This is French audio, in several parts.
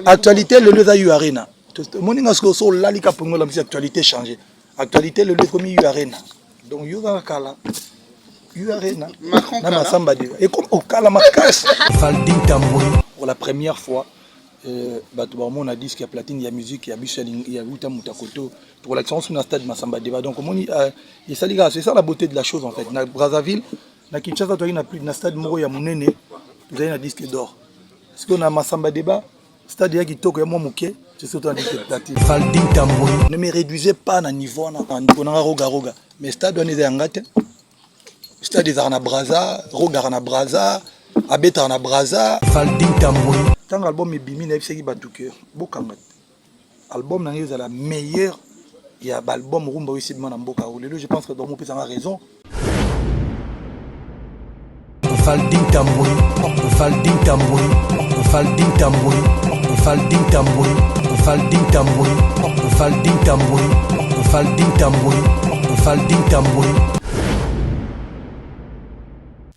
Actualité, le lieu d'Ayu Arena. Moninga Skoso, Lalika Pongo, la actualité changée. Actualité, le lieu comme Yu Arena. Donc, Yu Kala. Yu Arena. Macron Kala. Et comme au Kala Makas. Pour la première fois, on a dit qu'il y a platine, il y a musique, il y a Bucheling, il y a Wuta Mutakoto. Pour l'action sur le stade Massamba Deba. Donc, c'est ça la beauté de la chose en fait. Dans Brazzaville, dans Kinshasa, il n'y a plus de stade Moro, il y a Mounene. Vous avez un disque d'or. Parce qu'on a Massamba Deba, stade qui toque, il y a Mouké, c'est surtout un disque de platine. Ne me réduisez pas à niveau, on a Roga. Mais stade, on est en gâte. Stade des Arna Braza, Roga Arna Braza, Abeta Arna Braza. Tant l'album est bimi, il y a qui bat tout cœur. L'album est la meilleure. Il y a l'album Rumba aussi de Manamboka. Je pense que dans mon pays, ça a raison.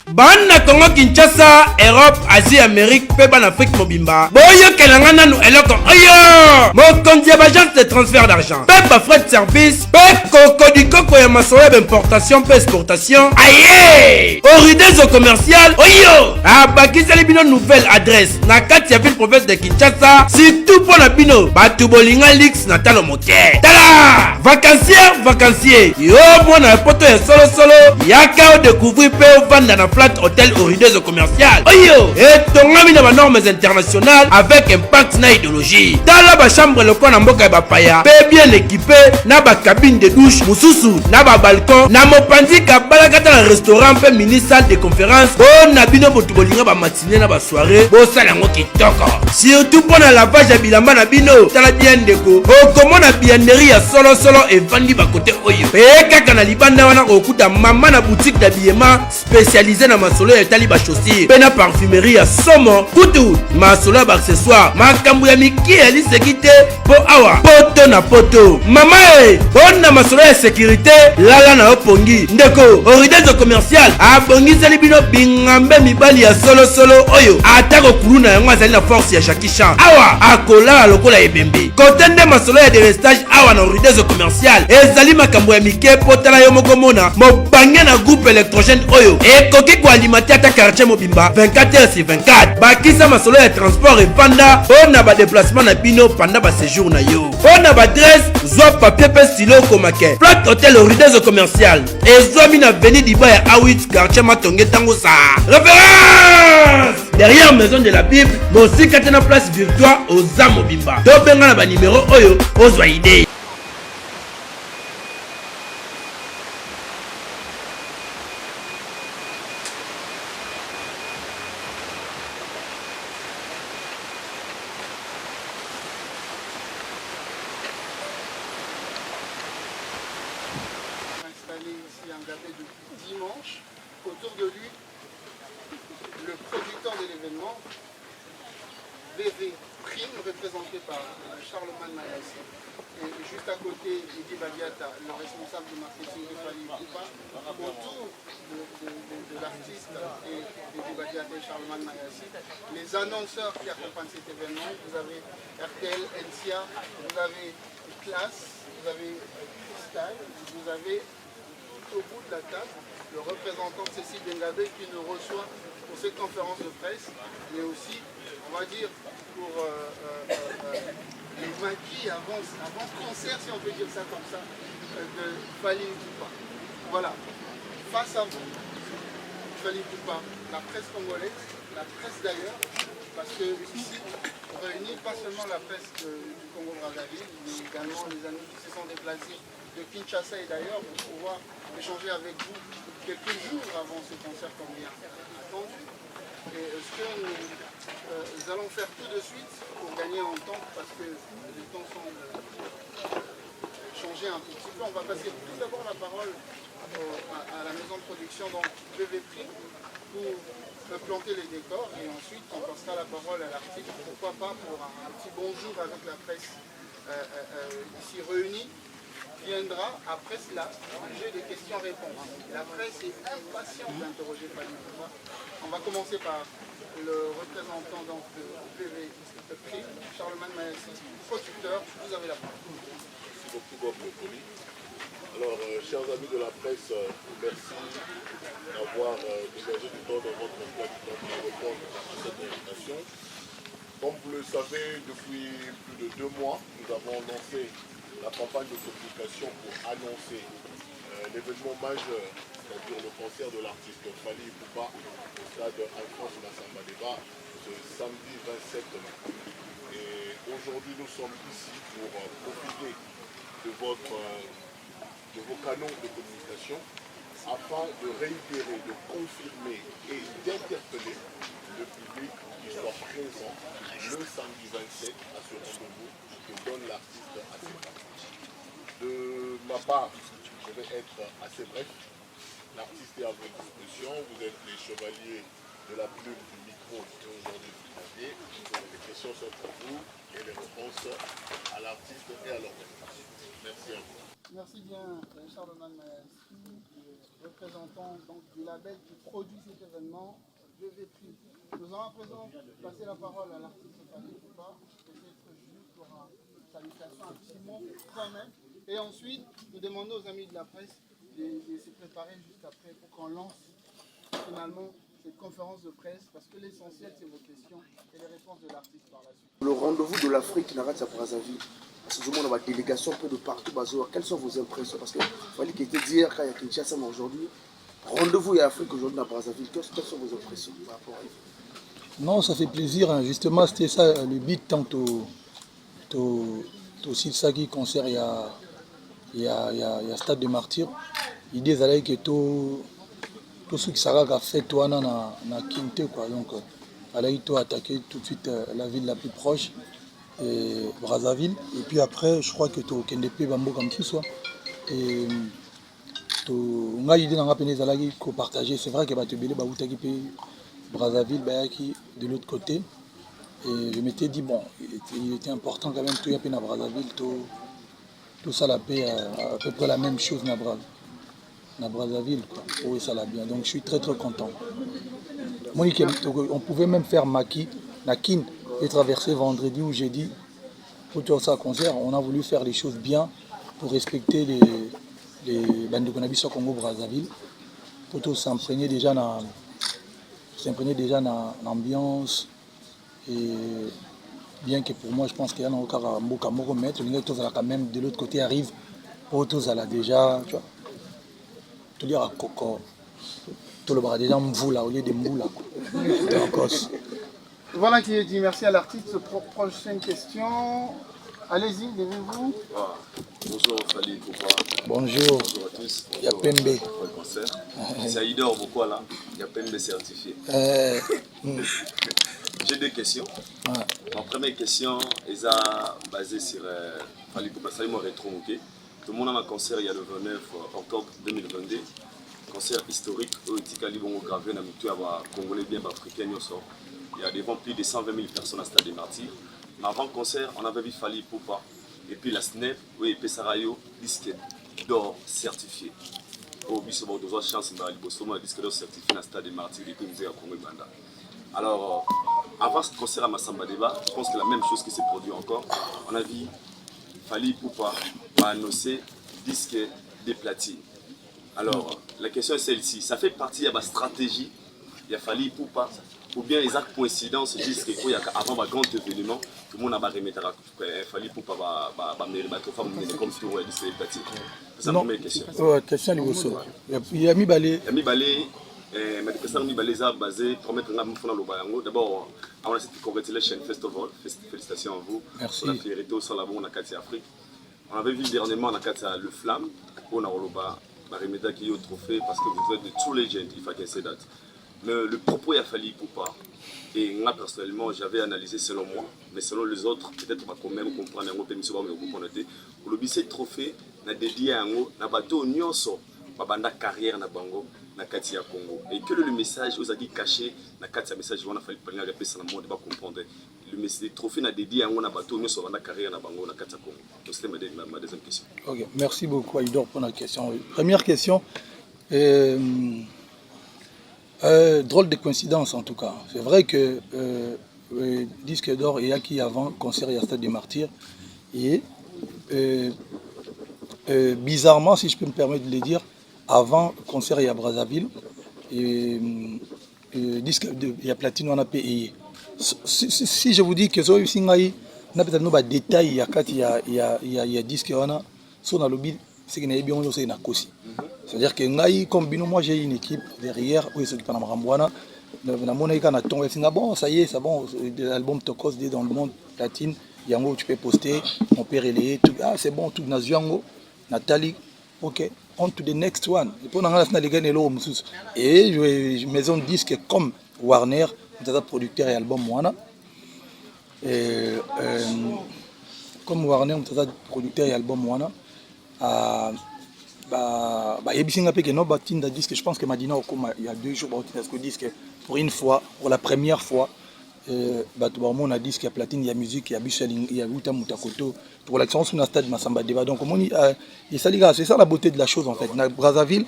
Bana Congo Kinshasa, Europe, Asie, Amérique, Péban Afrique Mobimba. Boyo Kelangana nous eloko. Ayo! Mokonzi agence de transfert d'argent. Péba frais de service. Pé Coco du Coco et Massoeb importation, Pé exportation. Aïe! Oridezo commercial. Oyo! Abakisa Libino nouvelle adresse. Nakati ya ville province de Kinshasa. Surtout pour la Bino. Batubolinga Lix Natalo Moté. Tala! Vacancier. Yo, bon na poto ya solo. Yaka découvrir Pé vendre na flat hôtel Oridezo commercial. Oyo! Et tongami na normes internationales avec impact na idéologie. Tala ba chambre loko na mboka ba paya. Pé bien équipé na ba cabine de douche, mususu na ba balcon, na mopanzi ka balakata na restaurant pe mini salle de conférence. Bon na bino botubolinga ba matinée na ba soirée. Bo sala ngo kitoko. Surtout pour la lavage ya bilamba na bino. Tala bien ndeko. Okomona biennerie ya solo et vandi ba côté oyo. Pe kaka na libanda wana okuta mama na boutique d'habillement spécialisée na masolo ya taliba chaussure. Pe na parfumerie ya somo. Kutu masolo ba accessoire. Makambu ya miki ya lisekite po awa. Poto na poto. Mama on na masolo ya sécurité lala na opongi. Ndeko Oridezo commercial abongisa libino bingambe mibali ya solo oyo. Atako kuluna yango azali na force ya Shakishan. Awa akola lokola ebembe. Kotende masolo ya délestage awa na Oridezo commercial. Ezali makambo ya mike potala yo mokomona. Mobange na groupe électrogène oyo. Ekoki ko alimenter ata quartier mobimba 24h/24. Bakisa masolo ya transport et panda on na ba déplacement na bino pendant ba séjour na yo. On a ba adresse zwa papier pe stylo komake. Flat hôtel Oridezo commercial. Ezwami na avenue Dibaya A8 quartier Matonge tango sa. Référence derrière maison de la Bible, Mosi Katena place Victoire aux Amobimba. Tobenga na ba numéro oyo ozwa idée. Ici engagé depuis dimanche. Autour de lui, le producteur de l'événement, VV Prime, représenté par Charlemagne Mayassi. Et juste à côté, Idi Badiata, le responsable du marketing de Fali Poupa. Autour de l'artiste et Idi Badiata et Charlemagne Mayassi, les annonceurs qui accompagnent cet événement, vous avez RTL, NCA, vous avez Classe, vous avez Style, vous avez au bout de la table, le représentant Cécile Dengabé qui nous reçoit pour cette conférence de presse, mais aussi, on va dire, pour les maquis avant concert, si on peut dire ça comme ça, de Fali Poupa. Voilà, face à vous, Fali Poupa, la presse congolaise, la presse d'ailleurs, parce que ici, on réunit pas seulement la presse du Congo-Brazzaville, mais également les amis qui se sont déplacés de Kinshasa et d'ailleurs pour pouvoir échanger avec vous quelques jours avant ce concert comme bien attendu. Et ce que nous allons faire tout de suite pour gagner en temps, parce que les temps semblent changer un tout petit peu, on va passer tout d'abord la parole à la maison de production, donc VV Prime, pour planter les décors et ensuite on passera la parole à l'article, pourquoi pas pour un petit bonjour avec la presse ici réunie. Viendra après cela sujet des questions-réponses. La presse est impatiente d'interroger Fali Poupa. On va commencer par le représentant donc, de PV producteur, vous avez la parole. Merci beaucoup, Bob Mokoli. Alors, chers amis de la presse, merci d'avoir dégagé du temps dans votre emploi du temps pour répondre à cette invitation. Comme vous le savez, depuis plus de 2 mois, nous avons lancé la campagne de communication pour annoncer l'événement majeur, c'est-à-dire le concert de l'artiste Fally Ipupa au stade Alphonse Massamba Déba ce samedi 27 mai. Et aujourd'hui, nous sommes ici pour profiter de vos canaux de communication afin de réitérer, de confirmer et d'interpeller le public qui soit présent le samedi 27 à ce rendez-vous que donne l'artiste à ses fans. De ma part, je vais être assez bref. L'artiste est à votre disposition. Vous êtes les chevaliers de la plume du micro et aujourd'hui du clavier. Les questions sont pour vous et les réponses à l'artiste et à l'organisation. Merci à vous. Merci bien, Charlemagne Mayaski, représentant donc, du label qui produit cet événement, VV Prime. Nous allons à présent passer la parole à l'artiste Fally Ipupa, peut-être juste pour une salutation, un petit mot quand même. Et ensuite, nous demandons aux amis de la presse de se préparer juste après pour qu'on lance finalement cette conférence de presse, parce que l'essentiel c'est vos questions et les réponses de l'artiste par la suite. Le rendez-vous de l'Afrique n'a pas de Brazzaville. Parce que on a une délégation un peu de partout. Quelles sont vos impressions? Parce que Fally qui était dire quand il y a Kinshasa aujourd'hui, rendez-vous et Afrique aujourd'hui à Brazzaville. Quelles sont vos impressions par rapport à vous? Non, ça fait plaisir. Hein. Justement, c'était ça le but tant aussi ça qui concerne il y a Stade de Martyrs. L'idée c'est que tout ce qui sera fait toi na Kinte quoi. Donc il faut attaquer tout de suite la ville la plus proche. Et Brazzaville, et puis après je crois que tu as Bambo comme tu sois et on a l'idée de partager. C'est vrai que Brazzaville de l'autre côté et je m'étais dit bon il était important quand même tout y a Brazzaville tout ça la paix à peu près la même chose na Brazzaville quoi. Oui ça l'a bien, donc je suis très content. Moi on pouvait même faire Maki Nakin et traverser vendredi ou jeudi pour tout ça concert. On a voulu faire les choses bien pour respecter les bandes de Konabi sur Congo Brazzaville, pour tout s'imprégner déjà dans l'ambiance. Et bien que pour moi je pense qu'il y a encore un beau Kamoro mettre, les gens quand même de l'autre côté arrivent pour tout ça là déjà, tu vois. Tout dire à Coco, tout le bras déjà Mvoula au lieu de Mboula. Voilà qui est dit. Merci à l'artiste. Prochaine question. Allez-y, levez-vous. Bonjour Fally Ipupa. Bonjour. Bonjour à tous. Il y a Pembe. Pour le concert. C'est Aïdor Bokwa là. Il y a Pembe certifié. J'ai 2 questions. Ma première question est basée sur Fally Ipupa. Salut mon rétro ok. Tout le monde a un concert il y a le 29 octobre 2022. Concert historique où Tikali Bongo gravé dans le Congolais bien africain. Il y a devant plus de 120 000 personnes à Stade des Martyrs. Mais avant le concert, on avait vu Fally Ipupa. Et puis la SNEP, oui, Pesarayo, disque d'or certifié. Au Bissau, on a chance de disque d'or certifié dans le Stade des Martyrs et puis musée à Congo Banda. Alors, avant ce concert à Massamba Déba, je pense que la même chose qui s'est produite encore. On a vu Fally Ipupa annoncer disque de platine. Alors, la question est celle-ci. Ça fait partie de la stratégie. Il a Fally Ipupa. Ou bien les actes coïncidence disent qu'avant un grand événement, tout le monde a remis Fally Ipupa comme tour de platine. C'est la première question. Question il y a mis balé. Il y a mis balé. Mais les questions basées pour mettre en d'abord, on a cette Congratulations Festival. Félicitations à vous. Merci. On a fait Réto sur la bonne en Afrique. On avait vu dernièrement le Flamme. On a remis qui est au trophée parce que vous êtes de true legend, il faut qu'elle se date. Le propos a Fally Ipupa et moi personnellement j'avais analysé selon moi, mais selon les autres peut-être on va quand même comprendre un peu mieux sur le bisset trophée n'a dédié à un bateau nyonso babanda carrière na bango na kati ya Congo et que le message aux acquis caché na kati ya message on a fallu prendre répéter ça monde pas comprendre le trophée n'a dédié à un bateau nyonso babanda carrière na bango na kati ya Congo. Donc c'était ma deuxième question. OK, merci beaucoup Aïdor pour la question. Première question. Drôle de coïncidence en tout cas. C'est vrai que disque d'or et qui avant concert à Stade des Martyrs. Et bizarrement, si je peux me permettre de le dire, avant concert à Brazzaville, et disque il y a platine on a payé. Si je vous dis que ça ici on a peut-être nos détails il y a disque on a sur le lobby c'est que bien on sait na kosi. C'est-à-dire que ngai comme bino moi j'ai une équipe derrière où ils s'occupent de Marambouana. Na mona kana ton c'est bon ça y est c'est bon l'album Tokos dans le monde platine yango tu peux poster on peut relayer tout ah c'est bon tout na Ziango Nathalie OK on to the next one et pour na les gars nelo mususu et maison de disque comme Warner c'est producteur et album Moana comme Warner c'est producteur et album Moana yebisinga pe que no batinda disque je pense que Madina okoma il y a 2 jours batinda ce disque pour une fois pour la première fois bato on a disque ya platine ya musique ya biseling ya uta mutakoto pour l'action sur la stade Masamba Deba donc moni et ça les gars c'est ça la beauté de la chose en fait na Brazzaville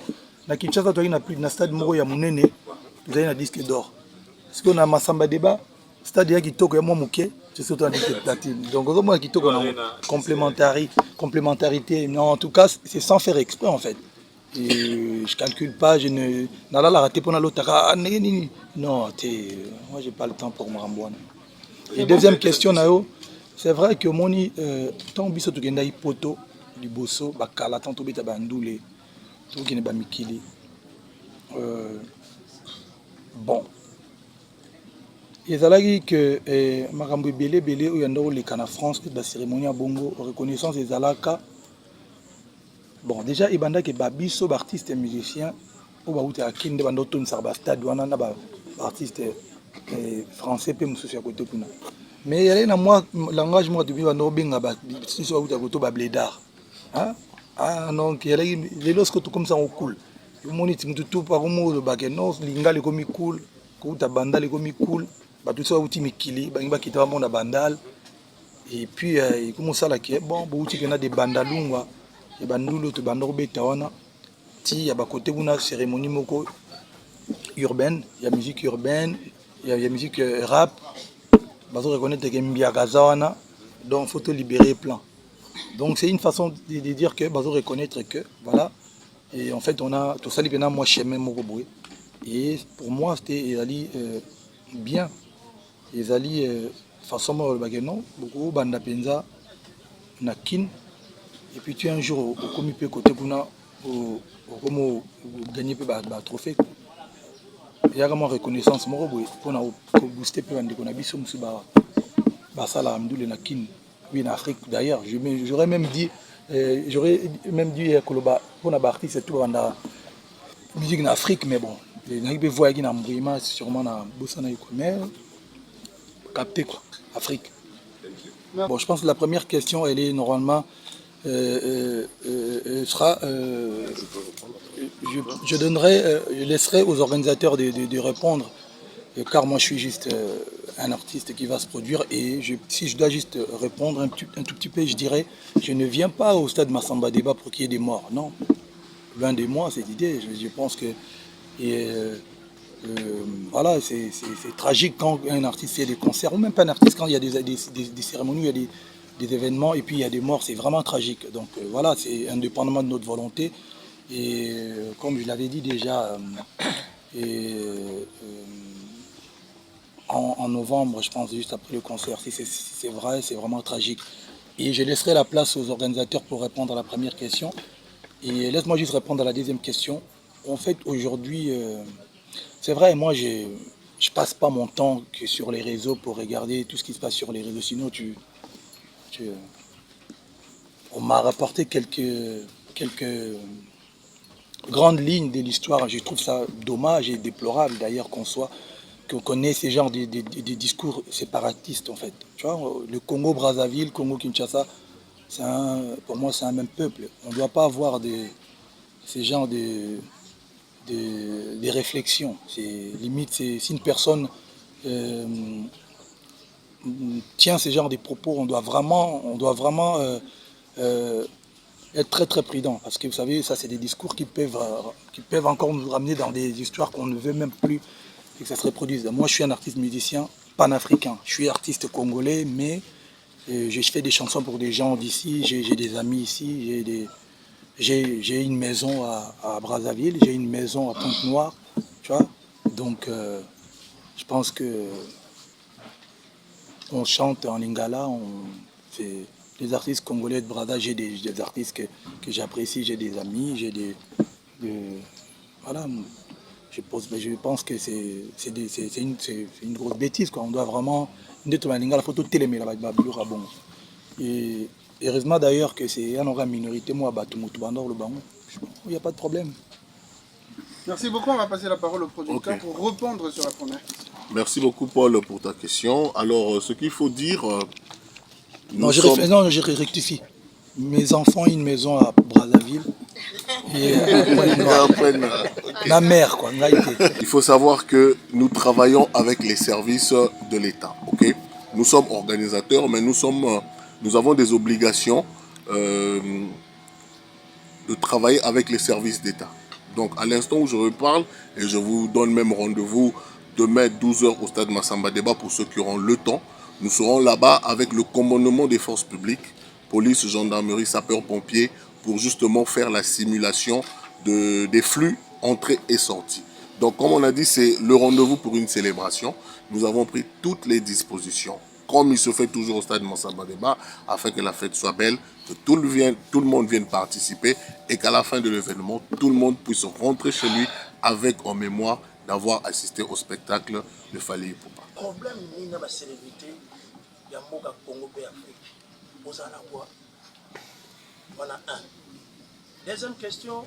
na Kinshasa toi il n'a plus na stade moko ya munene vous avez un disque d'or parce qu'on a Masamba Deba stade ya kitoko ya momuke c'est surtout un disque platine donc au moins kitoko na complémentarité non en tout cas c'est sans faire exprès en fait et je calcule pas je ne nala la raté pour na l'autre non moi j'ai pas le temps pour Marambouana et deuxième question nayo c'est vrai que moni tant biso to genda ipoto liboso bakala tant to beta bandule to kine ba mikili bon ezalaki que makambo belé oyo ndoko leka na France la cérémonie à bongo reconnaissance ezalaka bon déjà ibanda ke babiso artiste et musicien o ba uta kinde bando ton sarba stade wana na ba artiste français pe mususu ya côté kuna mais yale na moi langage moi depuis bando benga ba sisi wa uta koto ba blédard hein non yale les lorsque tout comme ça on cool yo moni tout par mo le bague non linga le komi cool ko uta banda le komi cool ba tout ça uti mikili ba ngba kitaba mona bandal et puis il commence à la qui bon uti kena des bandalungwa et bandulo to bandoro beta wana ti ya ba côté kuna cérémonie moko urbaine il y a musique urbaine il y a musique rap bazo reconnaître que mbia gazawana donc faut te libérer plan donc c'est une façon de dire que bazo reconnaître que voilà et en fait on a tout ça libéna moi chemin moko boy et pour moi c'était bien les alliés façon le bagano beaucoup banda penza na kin et puis tu un jour au comité côté kuna au comme gagner peu ba trophée il y a vraiment reconnaissance moko boy pour na booster peu bande kona biso musu ba sala amdoule na kin oui en Afrique d'ailleurs j'aurais même dit koloba pour na artiste tout banda musique en Afrique mais bon na be voyager na mbima sûrement na bosana mais capté quoi Afrique. Bon, je pense que la première question elle est normalement sera je laisserai aux organisateurs de répondre car moi je suis juste un artiste qui va se produire et si je dois juste répondre un tout petit peu je dirais je ne viens pas au stade Masamba Deba pour qu'il y ait des morts non loin de moi cette idée je pense que voilà, c'est tragique quand un artiste fait des concerts, ou même pas un artiste, quand il y a des cérémonies, il y a des événements, et puis il y a des morts, c'est vraiment tragique. Donc voilà, c'est indépendamment de notre volonté. Et comme je l'avais dit déjà, en novembre, je pense, juste après le concert, si c'est vrai, c'est vraiment tragique. Et je laisserai la place aux organisateurs pour répondre à la première question. Et laisse-moi juste répondre à la deuxième question. En fait, aujourd'hui... c'est vrai, moi je passe pas mon temps que sur les réseaux pour regarder tout ce qui se passe sur les réseaux. Sinon, on m'a rapporté quelques grandes lignes de l'histoire. Je trouve ça dommage et déplorable d'ailleurs qu'on connaisse ces genres de discours séparatistes en fait. Tu vois, le Congo-Brazzaville, Congo-Kinshasa, pour moi c'est un même peuple. On ne doit pas avoir ces genres des réflexions. C'est limite, si une personne tient ce genre de propos, on doit vraiment être très très prudent. Parce que vous savez, ça c'est des discours qui peuvent encore nous ramener dans des histoires qu'on ne veut même plus que ça se reproduise. Moi je suis un artiste musicien, panafricain. Je suis artiste congolais, mais je fais des chansons pour des gens d'ici. J'ai des amis ici. J'ai une maison à Brazzaville. J'ai une maison à Pointe-Noire. Tu vois. Donc, je pense que on chante en lingala. C'est les artistes congolais de Brazza. J'ai des artistes que j'apprécie. J'ai des amis. Voilà. Je pense que c'est une grosse bêtise, quoi. On doit vraiment... Et heureusement d'ailleurs que c'est une minorité, moi, il n'y a pas de problème. Merci beaucoup, on va passer la parole au producteur pour répondre sur la première question. Merci beaucoup Paul pour ta question. Alors ce qu'il faut dire... Non, je rectifie. Mes enfants ont une maison à Brazzaville. La mère, quoi. Il faut savoir que nous travaillons avec les services de l'État. Okay? Nous sommes organisateurs, mais nous avons des obligations de travailler avec les services d'État. Donc à l'instant où je reparle, et je vous donne même rendez-vous demain 12h au stade Massamba Débat pour ceux qui auront le temps, nous serons là-bas avec le commandement des forces publiques, police, gendarmerie, sapeurs-pompiers, pour justement faire la simulation des flux entrée et sortie. Donc comme on a dit, c'est le rendez-vous pour une célébration. Nous avons pris toutes les dispositions, comme il se fait toujours au stade Massamba Débat, afin que la fête soit belle, que tout le monde vienne participer et qu'à la fin de l'événement, tout le monde puisse rentrer chez lui avec en mémoire d'avoir assisté au spectacle de Fally Ipupa. Problème ni na ba célébrité ya mboka Congo pe Afrique. Ozana quoi? Voilà un. Deuxième question,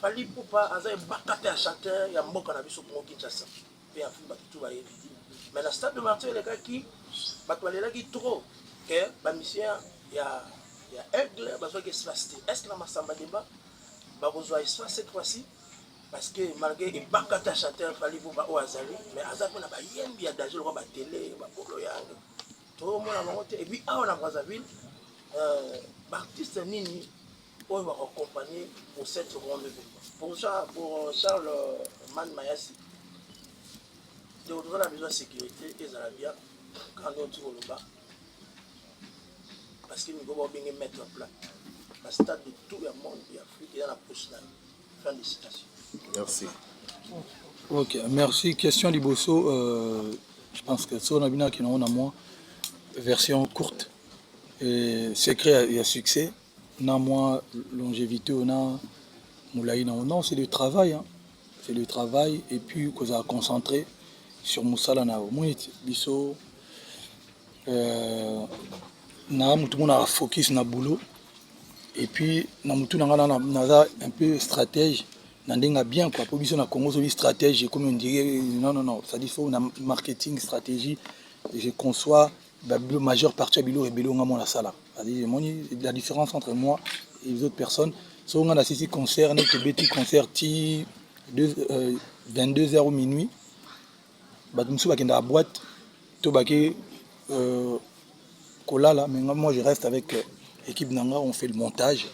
Fally Ipupa aza bakate à chanteur ya mboka na biso Congo Kinshasa. Pe Afrique ba tout ba yebi. Mais la stade de Martyr les gars qui batwalelaki trop que ba mission ya Aigle bazo que espace. Est-ce que na Massamba Débat ba besoin espace cette fois-ci? Parce que malgré les bakata chanteur Fally Ipupa au Azali, mais Azali on a ba yembi ya danger le ba télé ba polo yang. Tout le monde a monté et puis on a Brazzaville artiste nini on va accompagner pour cette rendez-vous. Pour Charles Man Mayasi. Donc on a besoin de sécurité et ça va bien quand on trouve le bas. Parce que nous devons bien mettre en place. La stade de tout le monde et Afrique et dans la prochaine fin de citation. Merci. Ok, merci. Question Liboso. Je pense que ça on a bien qu'il y a moi version courte. Et secret il y a succès. On a moins longévité, on a moulaïna. Non, c'est le travail. Hein. C'est le travail et puis qu'on a concentré sur Moussala na moi biso. Tout le monde a focus na boulot. Et puis na mutu na un peu stratège. Nandenga bien quoi. Pour biso na Congo so stratège comme on dirait non. Ça dit faut na marketing stratégie. Et je conçois la majeure partie de Bilo nga la sala. La différence entre moi et les autres personnes, si on a assisté concert, notre petit concert 22h au minuit, bah nous sommes dans la boîte, tout baké là, mais moi je reste avec l'équipe Nanga, on fait le montage.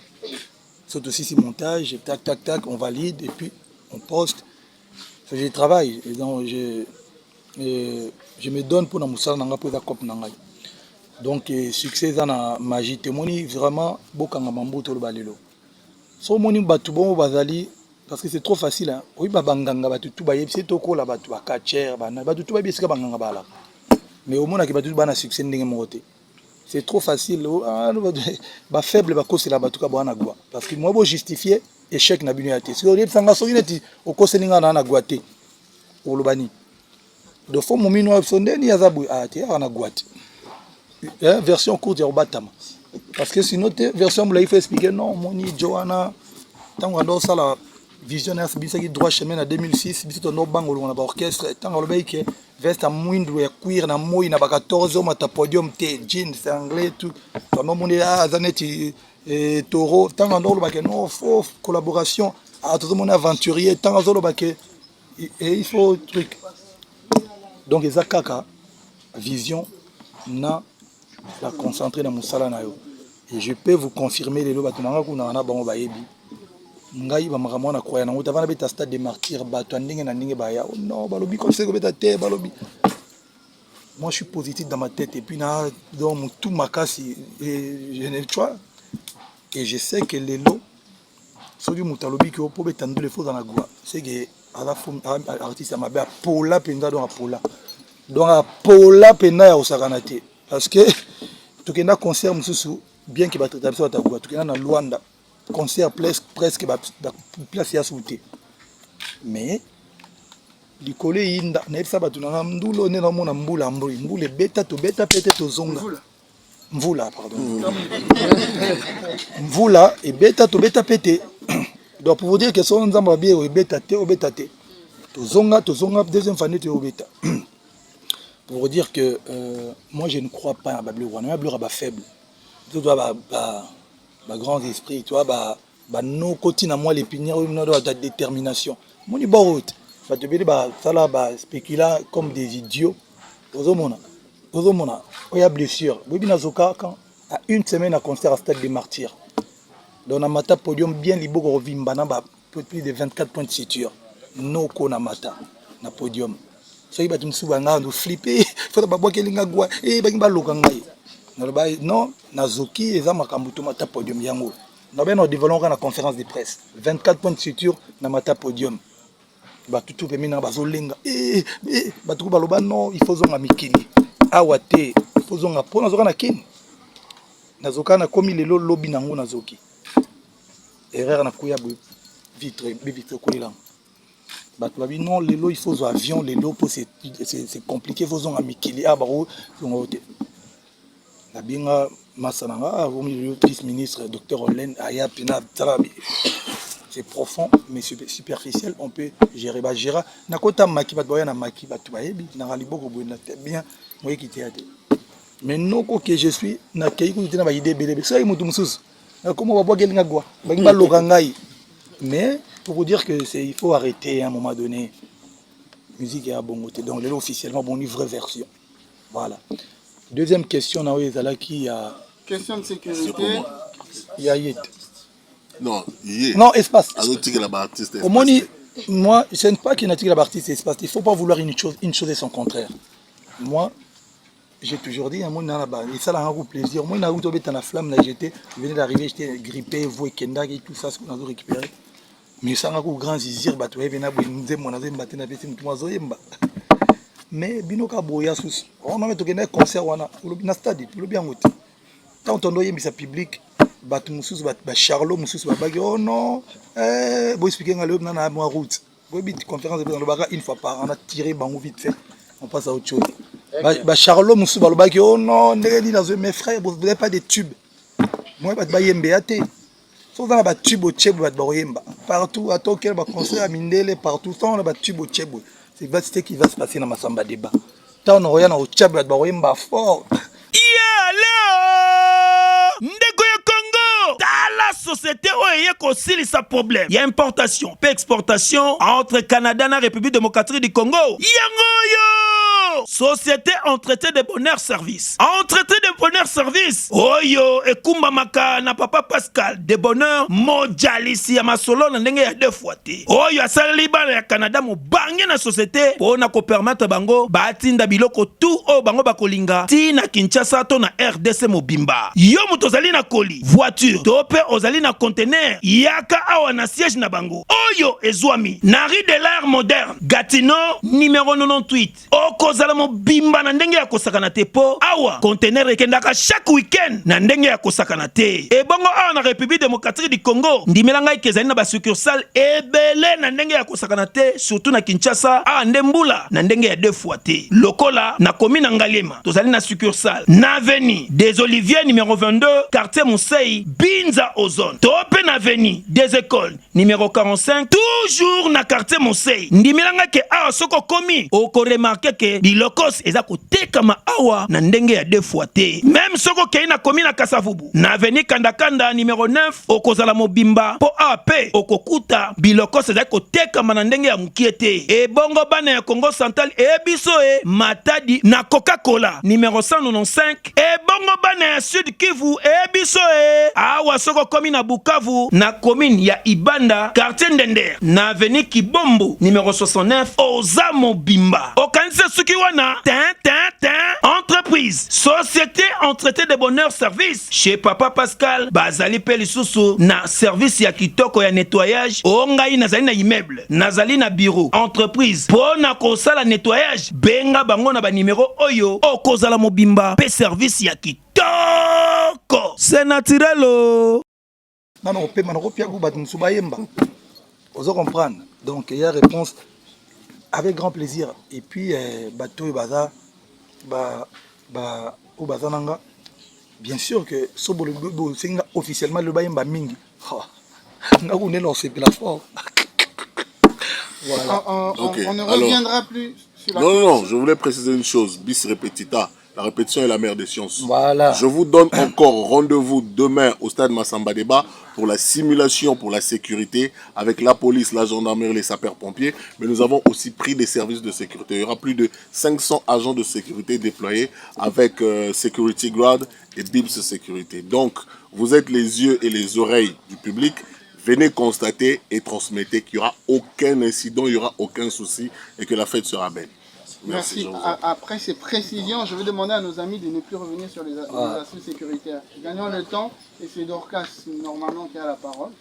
C'est aussi ce montage, tac, on valide et puis on poste. Je travaille et donc je me donne pour la Moussala Nanga pour la COP Nanga. Donc succès dans la magie témoigne vraiment beaucoup de mambo to le balelo. So moni batu bon bazali parce que c'est trop facile hein. Oui ba banganga batu tout ba yebisi to ko la batu ba catcher ba batu tout ba bisika banganga bala. Mais au monde ki batu ba na succès ndenge moté. C'est trop facile ba faible ba ko c'est la batu ka ba na gwa parce que moi bo justifier échec na bino yaté. Si on dit sanga so ineti o ko seninga na gwaté. O lobani. De fond mon mino sonde ni azabu ate na gwaté. Version courte ya Obatama. Parce que sinon, version il faut expliquer non, Moni, Johanna, tant qu'on a ça la visionnaire, c'est qui droit chemin en 2006, c'est un bang on a orchestre, tant qu'on a que veste à moindre et cuir na moi, il n'a pas 14 hommes à podium, thé, jeans, c'est anglais, tout. Quand on est à Zanetti et Taureau, tant qu'on a que non, faux collaboration, à tout le monde aventurier, tant qu'on a que il faut truc. Donc, les Akaka, vision, na la concentrer dans Moussala na yo. Et je peux vous confirmer les lois batunanga kuna na bango bayebi. Ngai ba makamwa na croya na utavana beta stade de martyr bato ndenge na ndenge baya. Oh non, balobi comme c'est ko beta te balobi. moi je suis positif dans ma tête et puis dans mon tout ma casse et je sais que les lots soki moto alobi ke po betando le faux dans la goa c'est que artiste ya mabe apola mpenza donc apola mpenza ya kosakana te parce que tokenda concert mosusu bien ke batraita biso batagoa tokenda na Luanda concert presque place ya su te mais likolo eyinda nayebisa bato nanga ndula one naomona mbula mbula ebeta tobeta pete tozonga mvula pardon mvula ebeta tobeta pete donc pour vous dire que son nzambe babie obeta te tozonga deuxième fois nete obeta pour vous dire que moi je ne crois pas à bablo wana bablo ba faible tu dois ba grand esprit tu vois ba no koti na moi l'épinière ou na de détermination moni borot ba te beli ba sala ba spécula comme des idiots ozomona oya blessure bobi na zoka quand à une semaine à concert à Stade des Martyrs donc na mata podium bien liboko rovimba na ba plus de 24 points de suture no ko na mata na podium soki bato mosusu banga ndo flippe fota babwakelinga gwa bangi baloka ngai non nazoki eza makambo to mata podium yango nabe na développement na conférence de presse 24 points de suture na mata podium bato tout pe mina bazolenga bato ko baloba non il faut zonga mikili awa te il faut zonga pona zoka na kini nazoka na komi lelo lobi nango nazoki erreur na kuya vitre kolela bato babi non lelo il faut avion lelo pour c'est compliqué il faut zonga mikili baro zonga te la binga masananga le vice-ministre docteur Olen aya pina tarabi c'est profond mais superficiel on peut gérer gérer na kota maki bato na maki bato bayebi na raliboko boina bien moi qui théâtre mais non que je suis na keiko tena ba idée belé ça mutu mususu comment ba bogelinga gwa ba ngba lokangai mais pour vous dire que il faut arrêter à un moment donné musique à bon côté donc là officiellement bon une vraie version voilà deuxième question na ezala qui a question de sécurité il y a non espace artiste au moins moi je ne pas qu'il n'a pas artiste espace il faut pas vouloir une chose et son contraire moi j'ai toujours dit, et ça a un plaisir. Moi, j'ai été la flamme, je venais d'arriver, j'étais grippé, vous et Kenda, et tout ça, ce qu'on a récupéré. Mais ça a un grand zizir, mais binoka boya sous. On a mis un concert, on a un stade, on a bien goûté. Quand on a mis ça public, Charlot, oh non, vous expliquez à l'homme, on a une route. Vous avez une conférence une fois par an, on a tiré, vite fait, on passe à autre chose. Charlot Moussou Balobaki, oh non, mes frères, vous n'avez pas de tubes. Moi, je vais yembeate. Sauf dans la tube au tchèbe, partout, à Tokyo, à concert à Mindele, partout, on a des tubes au tchèbe. C'est ce qui va se passer dans ma samba débat. Tant on a au tchèbe, fort. Ndeko ya Congo la société oye kosili sa problème. Il y a importation, pas exportation entre Canada et République démocratique du Congo. Yangoyo société entretien de bonheur service. Entretien de bonheur service. Oyo ekumba maka na papa Pascal de bonheur mojalisi ya masolo na ndenge ya 2 fois te. Oyo asali bana ya Canada mo bangi na société pour na ko permettre bango batinda biloko tout o bango bakolinga ti na Kinshasa to na RDC mobimba. Yo muto zali na koli voiture to pe ozali na conteneur yaka awa na siège na bango. Oyo ezwami na rue de l'Art moderne Gatineau numéro 98. Okozala mobimba na ndenge ya kosakana te po awa conteneur ekendaka chaque week-end na ndenge ya kosakana te. E bongo awa na République démocratique du Congo ndimela ngai kezali na ba succursale ebele na ndenge ya kosakana te surtout na Kinshasa a ndembula na ndenge ya 2 fois te. Lokola na commune Ngalema tozali na succursale na avenue des Oliviers numéro 22 quartier Mousseï Binza Ozone. Tope na avenue des écoles numéro 45 toujours na quartier Mousseï. Ndimela ngai ke awa soko komi oko remarquer ke bilokos eza kotekama awa na ndenge ya 2 fois te. Même soko kei na commune na Kasavubu na avenue Kandakanda numéro 9 okozala mobimba po AP okokuta bilokos eza kotekama na ndenge ya mukiete. E bongo bana ya Congo Central e biso e Matadi na Coca-Cola numéro 195 e bongo bana ya Sud Kivu ebiso awa soko komi na Bukavu na commune ya Ibanda quartier Ndender na avenue Kibombo numéro 69 oza mobimba okanise suki wana entreprise société entretien de bonheur service chez Papa Pascal bazali pe lisusu na service ya kitoko ya nettoyage ongai nazali na immeuble nazali na bureau entreprise pona kosala nettoyage benga bango na ba numéro oyo okozala mobimba pe service ya kitoko c'est naturel o non on peut manopia ku bat musuba yemba ozo comprendre donc il y a réponse avec grand plaisir et puis bato baza au bazananga bien sûr que sobolo singa officiellement le bayemba mingi nga ku nelo c'est la fort voilà on ne reviendra plus sur la non, je voulais préciser une chose bis repetita. La répétition est la mère des sciences. Voilà. Je vous donne encore rendez-vous demain au stade Massamba Débat pour la simulation pour la sécurité avec la police, la gendarmerie, les sapeurs-pompiers. Mais nous avons aussi pris des services de sécurité. Il y aura plus de 500 agents de sécurité déployés avec Security Guard et BIBS Sécurité. Donc, vous êtes les yeux et les oreilles du public. Venez constater et transmettez qu'il n'y aura aucun incident, il n'y aura aucun souci et que la fête sera belle. Merci. Après ces précisions, je vais demander à nos amis de ne plus revenir sur les aspects sécuritaires. Gagnons le temps et c'est Dorcas normalement qui a la parole.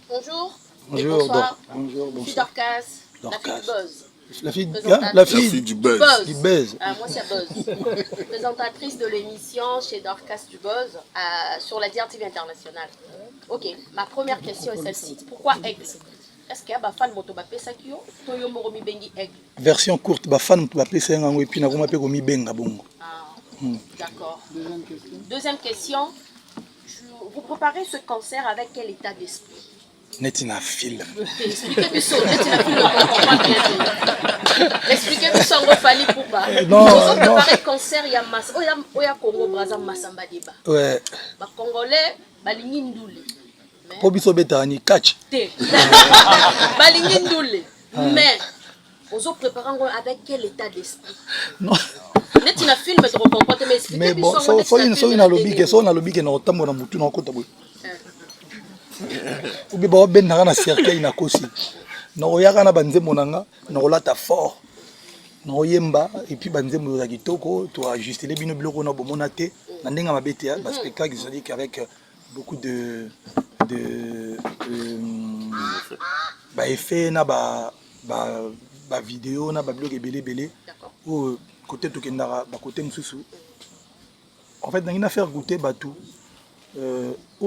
Bonjour. Bonjour. Bonsoir. Bonjour. Je suis Dorcas, la fille du Buzz. La fille du buzz. Du buzz. Moi c'est Buzz. Présentatrice de l'émission chez Dorcas du Buzz sur la DRTV internationale. Ok, ma première question est celle-ci. Pourquoi Aigle? Est-ce qu'il y a des fans qui ont Aigle? Version courte, des fans qui ont appelé ça et puis nous avons mis Benga Bongo. D'accord. Deuxième question. Vous préparez ce concert avec quel état d'esprit? Netina film. Expliquez-moi ça. Expliquez-moi ça. On va faire pour pas. Non. Vous préparez le concert, il y a Mass. Il y a Congo Brazza Massamba Débat. Ouais. Les Congolais, balingi ndouli. Pour biso betani catch. Balingi ndouli. Mais vous préparez avec quel état d'esprit? Non. Netina film mais tu comprends mais expliquez-moi mais bon, so ina lobby que na otambo na mutu na okota boy. Ubi ba ben na cercueil na kosi. Na oyaka na banzembo nanga na olata fort. Na oyemba et puis banzembo za kitoko to ajuster les bino biloko na bomona te na ndenga mabete ya spectacle ils ont dit qu'avec beaucoup de effet na ba vidéo na ba blog belé ou côté tokendara ba côté mususu en fait dans une affaire goûter batou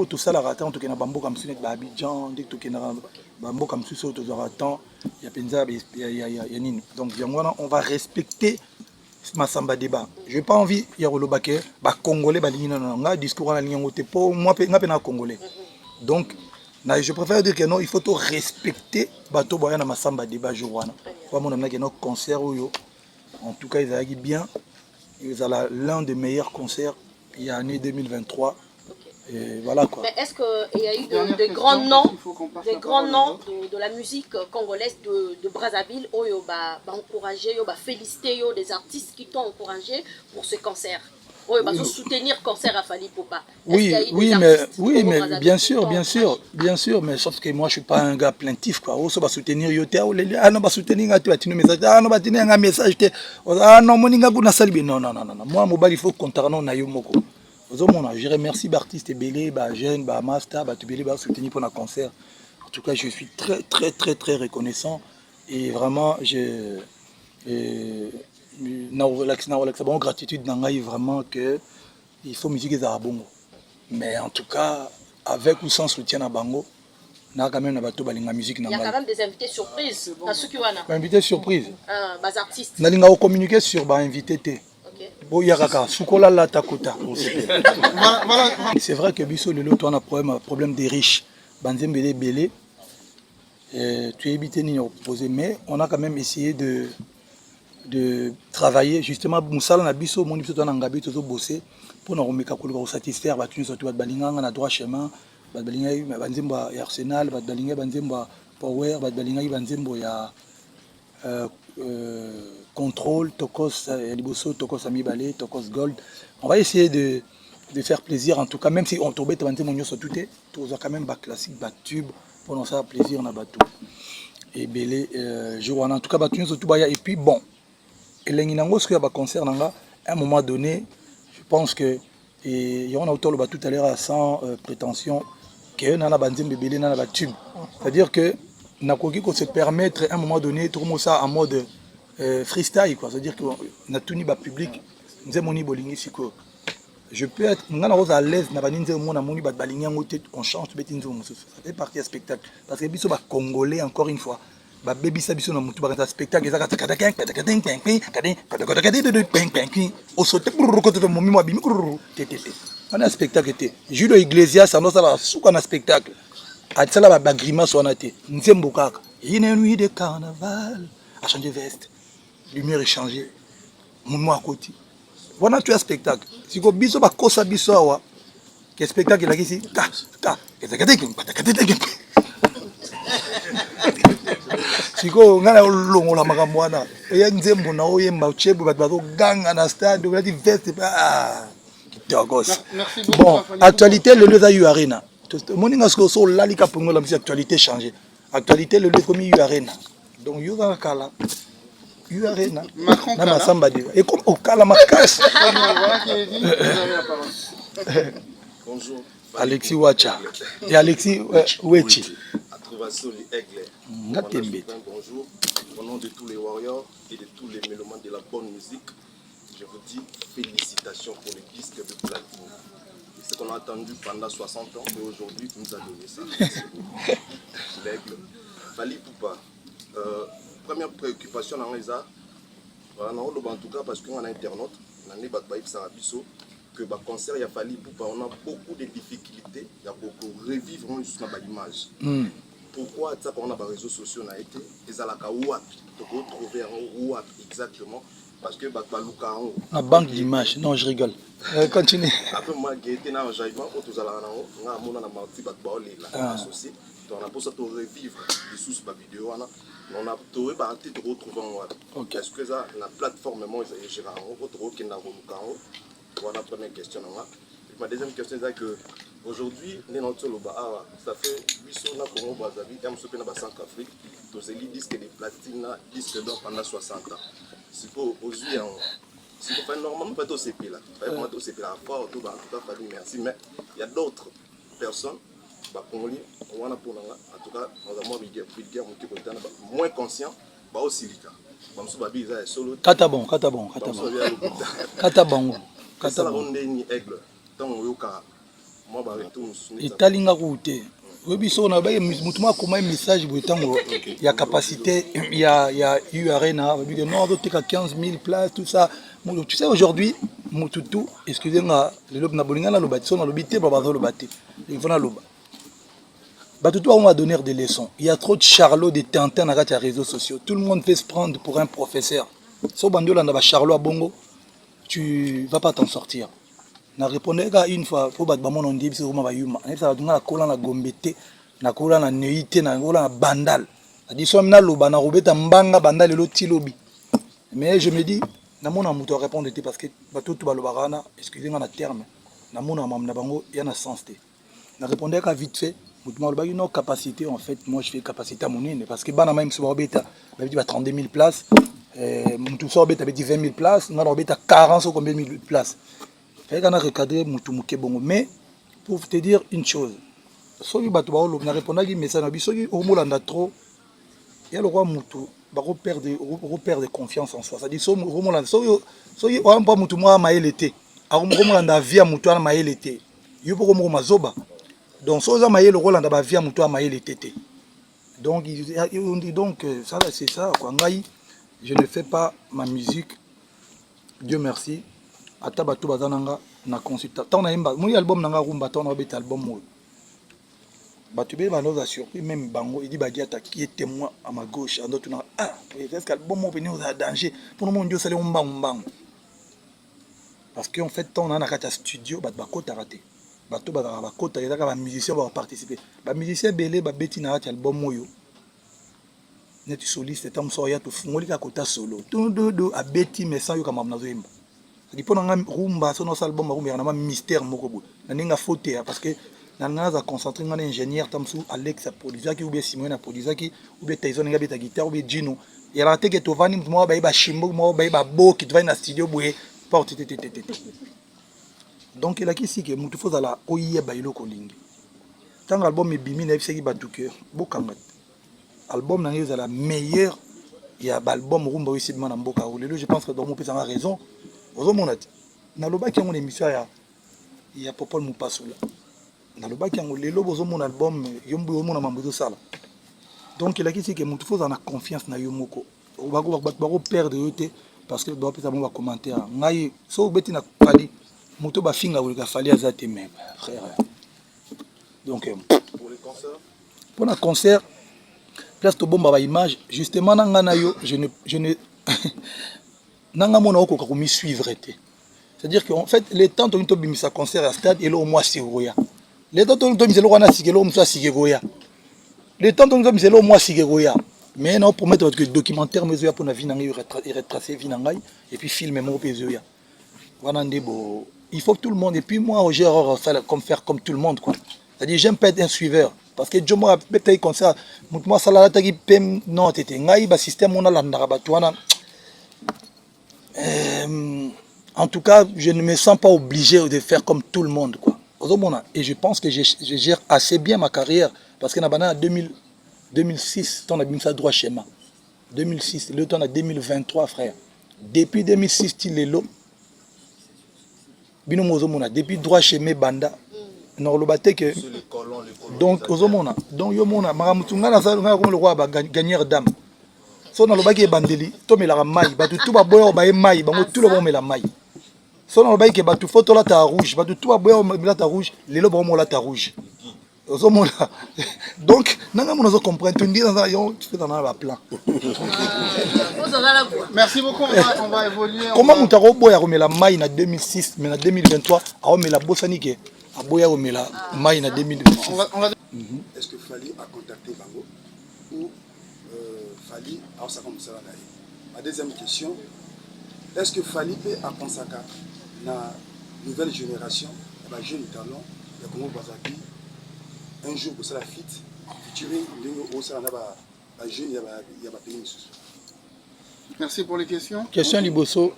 tout ça la ratant tokena bamboka mususu ba Abidjan dès tokendara bamboka mususu to ratant ya penza ya nini donc yango on va respecter Massamba Débat. Je n'ai pas envie de dire que Congolais ont discours en ligne pour moi, je suis Congolais. Donc, je préfère dire que non, il faut tout respecter Bato Boyan Massamba Débat. Je vois un concert où, en tout cas, ils ont bien. Ils ont l'un des meilleurs concerts il y a l'année 2023. Et voilà quoi. Mais est-ce qu'il y a eu de grands noms, de la musique congolaise de Brazzaville qui ont encouragé, félicité des artistes qui t'ont encouragé pour ce concert? Ils ont soutenu le concert à Fally Poupa. Oui, mais bien sûr, mais sauf que moi je suis pas un gars plaintif quoi. On va soutenir yote, non va soutenir un message, non va tenir un message, non moninga kuna salbi, non. Moi mobile il faut compter non na yo moko. Je remercie l'artiste Belé, Jeune, Master, Belé, soutenir pour le concert. En tout cas, je suis très reconnaissant et vraiment, j'ai une gratitude vraiment que il faut musique et Zarabongo. Mais en tout cas, avec ou sans soutien à Bango, il y a quand même des invités surprises. Invités surprises. Des artistes. Nous avons communiqué sur les invités. C'est vrai que Bisso le lot on a problème des riches. Banzem belé tu es évité ni opposé mais on a quand même essayé de travailler justement Moussala na Bisso mon Bisso on a ngabi to bosser pour nous remettre ko satisfaire ba tu surtout balinga na droit chemin ba balinga banzemba ya Arsenal ba balinga banzemba Power ba balinga banzembo ya Contrôle, Tokos Liboso, Tokos Amibale, Tokos Gold. On va essayer de faire plaisir en tout cas, même si on tombe dans mon sur tout est, tout quand même bas classique, bas tube, pour nous faire plaisir, on a bateau. Et belé, je vois en tout cas bateau sur tout baya. Et puis bon, et l'enginango ce qu'il y a concert à un moment donné, je pense que il y a un auteur le bateau tout à l'heure sans prétention que on a bandé belé dans la tube. C'est-à-dire que n'a qu'on se permettre à un moment donné tout ça en mode freestyle quoi, c'est-à-dire que na tout ni ba public nze moni bolingi siko je peux être ngana rose à l'aise na baninze mona moni ba balingi ngote on change beti nzo mususu ça fait partie du spectacle parce que biso ba congolais encore une fois ba baby ça biso na mutu ba spectacle ezaka takadaka au sauter pour côté de momi mo bimi tété on a spectacle était Julio Iglesias ça va souka na spectacle a tsala ba grimace on a été nzembo kaka une nuit de carnaval a changé veste lumière est changée mon à côté voilà tu as spectacle si ko biso ba kosa biso awa que spectacle là ici si ko ngana longola makambo wana ya nzembo na oyemba chebu ba ganga na stade on a dit veste kitogos bon actualité le lieu za Arena moninga so lalika pongo la actualité changée actualité le lieu comme Arena donc yoga kala Arena na masamba de et comme au kala makas Bonjour Alexis Wacha et Alexis Wechi bonjour au nom de tous les warriors et de tous les mélomanes de la bonne musique je vous dis félicitations pour le disque de platine. Ce qu'on a attendu pendant 60 ans et aujourd'hui tu nous as donné ça. L'aigle Fally Ipupa. Première préoccupation dans les arts, en tout cas parce qu'on a internaute, que le concert il a Fally Ipupa, on a beaucoup de difficultés, il y a beaucoup revivre juste dans l'image. Pourquoi ça on a des réseaux sociaux on a été ils ont la wapi, donc retrouver un wapi exactement parce que baluka en la banque d'images. Non je rigole. Continue. Après moi qui était dans jaillement autour à la on a mon na marti batbaolela associé donc on a pour ça revivre les sous ma vidéo on a trouvé par de retrouver en wapi. Est-ce que ça la plateforme moi ils gèrent en retrouver qui na reluka en voilà première question là. Ma deuxième question c'est que aujourd'hui, ça fait 8 ans que nous avons fait dans Centrafrique, tous les disques de platine, disques d'or pendant 60 ans. Si vous aujourd'hui, si vous faites normalement, pas tous ces pays là, vraiment tous ces pays là, fort, tout merci, mais il y a d'autres personnes, en tout cas, nous avons moins conscients, aussi Katabon. etalinga koute oyebiso na baye mutu akoma message boyetango ya capacité ya Arena babike non azoteka 15 000 places tout ça tu sais aujourd'hui mututu excusez-moi lelo na bolinga na loba so na lobi te baba loba te il faut na loba batutu on va donner des leçons il y a trop de charlots de Tintin na kati ya réseaux sociaux tout le monde fait se prendre pour un professeur so bandiola na ba charlot à bongo tu vas pas t'en sortir. Na répondais une fois pour battre mon ondib sur ma bayuma ça va na kola na gombete na kola na neite na kola na bandal dit somme na loba na robeta mbanga bandal le tilobi mais je me dis na mona muto répondre parce que bato tout balobana excusez-moi na terme na mona mam na bango ya na sens té na répondais vite fait muto ma lobaki no capacité en fait moi je fais capacité à monine parce que bana même sur robeta ba dit 32 000 places muto so robeta ba dit 20 000 places na robeta 40 ou combien de places. Mais pour te dire une chose, si tu as répondu à message, si tu as trop, il y a le roi Moutou, repère de confiance en soi. C'est-à-dire, si tu as pas Moutou, moi, je suis l'été. Si tu as vie à Moutou, je suis l'été. Je suis Mazoba. Donc, si tu as le rôle de la vie à Moutou, je suis l'été. Donc, ça, c'est ça. Je ne fais pas ma musique, Dieu merci. Ata bato bazananga na consulta tant na imba mon album nanga rumba tant na bet album mo bato be banoza surpris même bango il dit ba diata qui est témoin à ma gauche en d'autres est-ce que album mo venu aux danger pour mon Dieu ça les mbang parce que en fait tant na kata studio bat bakota raté bato bakota ezaka ba musicien ba participer ba musicien belé ba beti na album moyo net soliste tam so ya to fungoli ka kota solo to do abeti mais sans yo kama mnazoimba c'est pour nga rumba so no album rumba na mystère moko bo na ninga faute parce que na nga za concentrer nga ingénieur tam sou Alex a produisa ki ou bien Simon a produisa ki ou bien Tyson nga beta guitare ou bien Gino et la te que to vani mo ba shimbo mo ba bo ki to va na studio boye porte tete donc il a qui si que mutu faut la oye ba ilo kolingi tant album e bimi na efseki ba du cœur bokanga album na ngeza la meilleure il y a album rumba aussi de mana mboka ou lelo je pense que donc mon père a raison ozo monati na loba ki ngone émission ya Popol Mupasula na loba ki ngone lelo bozo mon album yombo yo mona mambo sala donc il a qui c'est que mutu faut en confiance na yo moko o ba ko perdre yote parce que doit peut-être va commenter ngai so beti na fali mutu ba finga ou ka fali azate même frère donc pour les concerts pour un concert place to bomba ba image justement nanga na yo je ne nanga mona oko ko mi suivre été c'est-à-dire que en fait les temps to bimisa concert à stade et là au mois sigoya les temps to bimisa wana sigelo msa sigoya les temps to bimisa au mois sigoya mais non promettre que documentaire mezo ya pona vie nanga yo retracer vie nanga et puis filmer mo pezo ya wana ndebo il faut que tout le monde et puis moi j'ai comme faire comme tout le monde quoi c'est-à-dire j'aime pas être un suiveur parce que je me rappelle que concert moi ça la tagi pem non tete ngai ba système on a la ndarabato wana en tout cas je ne me sens pas obligé de faire comme tout le monde quoi et je pense que je gère assez bien ma carrière parce que na bana 2006 ton a bien ça droit schéma 2006 le temps à 2023 frère depuis 2006 il est là bino mozomona depuis droit schéma banda non le baté que donc ozomona donc yo mona maramutunga na sala comme le roi ba gagner dame so na lo baki bandeli to melaka mai batu tu ba boyo ba mai bango tout le monde la mai so na lo baki batu photo la ta rouge batu tu ba boyo la ta rouge lelo ba mo la ta rouge ozomona donc nanga mona zo comprendre tu dis dans yo tu fais dans la plan Merci beaucoup, on va évoluer. Comment mutaro boya romela mai na 2006 mais na 2023 a romela bosanike a boya romela mai na 2026. Est-ce que Fali a contacté Bango ou Fali a ça comme ça là? Ma deuxième question, est-ce que Fali peut apprendre à la nouvelle génération, les jeunes talents, les Congo Brazzaville, un jour pour ça la fit, featuring au sein de la jeune, il y a pas pays. Merci pour les questions. Question liboso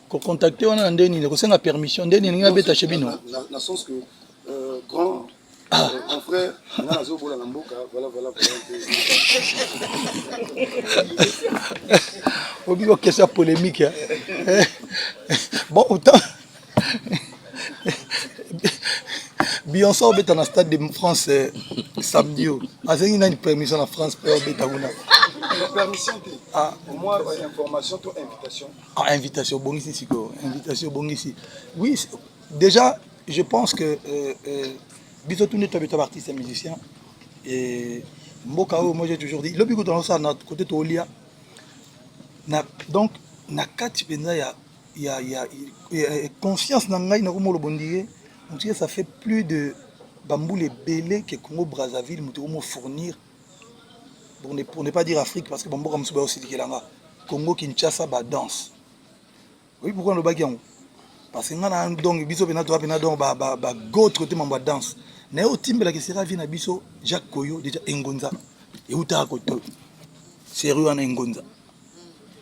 contacter on a ndeni ko senga permission ndeni nga beta chebino. Dans le sens que grand frère, on a zo bola mboka, voilà. Obigo question polémique. Bon autant Beyoncé est dans le stade de France samedi. Azéni une permission en France pour Betaguna. Permission au moins information ou invitation. Invitation bon ici quoi. Invitation bon ici. Oui, déjà je pense que biso tout net artiste et musicien et mbokao moi j'ai toujours dit le bigo dans ça notre côté tolia donc na kati penza il y a confiance na ngai na ko mo bondier. Ça fait plus de bamboule belé que Congo Brazzaville nous fournir pour ne pas dire Afrique parce que bambo comme ça aussi Congo Kinshasa ba danse. Oui pourquoi le bagian parce que ngana donc biso bena to bena donc ba go côté mamba danse. Na yo timbela que sera vina biso Jacques Koyo déjà Engonza et uta koto. Sérieux en Engonza.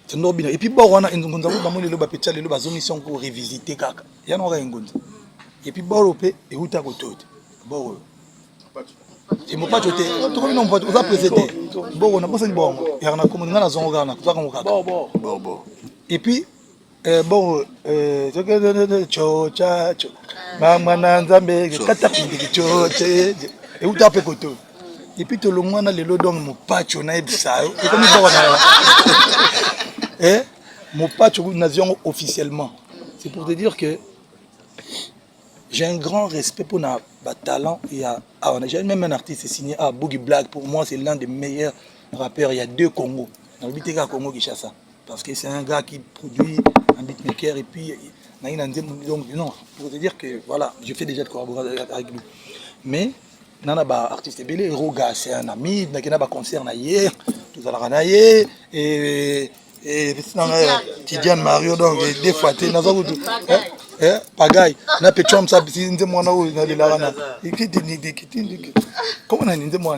C'est nobina et puis bon on a Engonza ko bamole le ba pecha le ba zomission ko revisiter kaka. Ya no Engonza. Et puis Boropé et Outa Kotot. Boro. Et mon pachoté, tout comme non, vous avez présenté. Boro, on a pas bon. Il y a un commune dans la zone, on a bon. Et puis, bon, chocha, maman Nzambe, katapinde, chocha, et Outa Pekoto. Et puis tout le monde a le lot dans mon pacho, on a ça. Et comme il faut mon pacho, nation officiellement. C'est pour te dire que j'ai un grand respect pour notre talent. J'ai même un artiste signé à Boogie Black. Pour moi, c'est l'un des meilleurs rappeurs. Il y a 2 Congos. Dans le BTK Congo Kinshasa. Parce que c'est un gars qui produit un beatmaker. Et puis, donc, non, pour te dire que voilà, je fais déjà de collaborer avec lui. Mais, Nana ba artiste belé, Roga, c'est un ami, n'a pas concert hier. Tout Zalaganaye et Tidiane Mario, donc des fois, tu es pagaille. Na petchom ça, si nous sommes là, na lilana. Comment on a dit moi?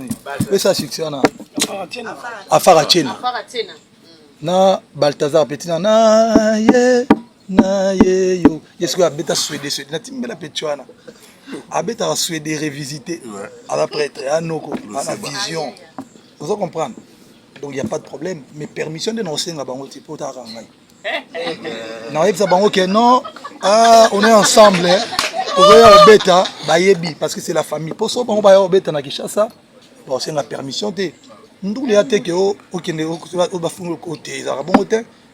Mais ça succès na. Afara Tchena. Na Balthazar Petit na ye yo. Est-ce que abeta Suédé na timbela petchwana. Abeta Suédé révisité à la prêtre à Noko, à la vision. Vous comprenez? Donc il n'y a pas de problème. Mais permission de nous enseigner à Bango Tipo Tarangai. Non, on est ensemble. Beta, parce que c'est la famille. Pour ça, on va beta na Kishasa. C'est la permission de. Nous les attaques que au côté.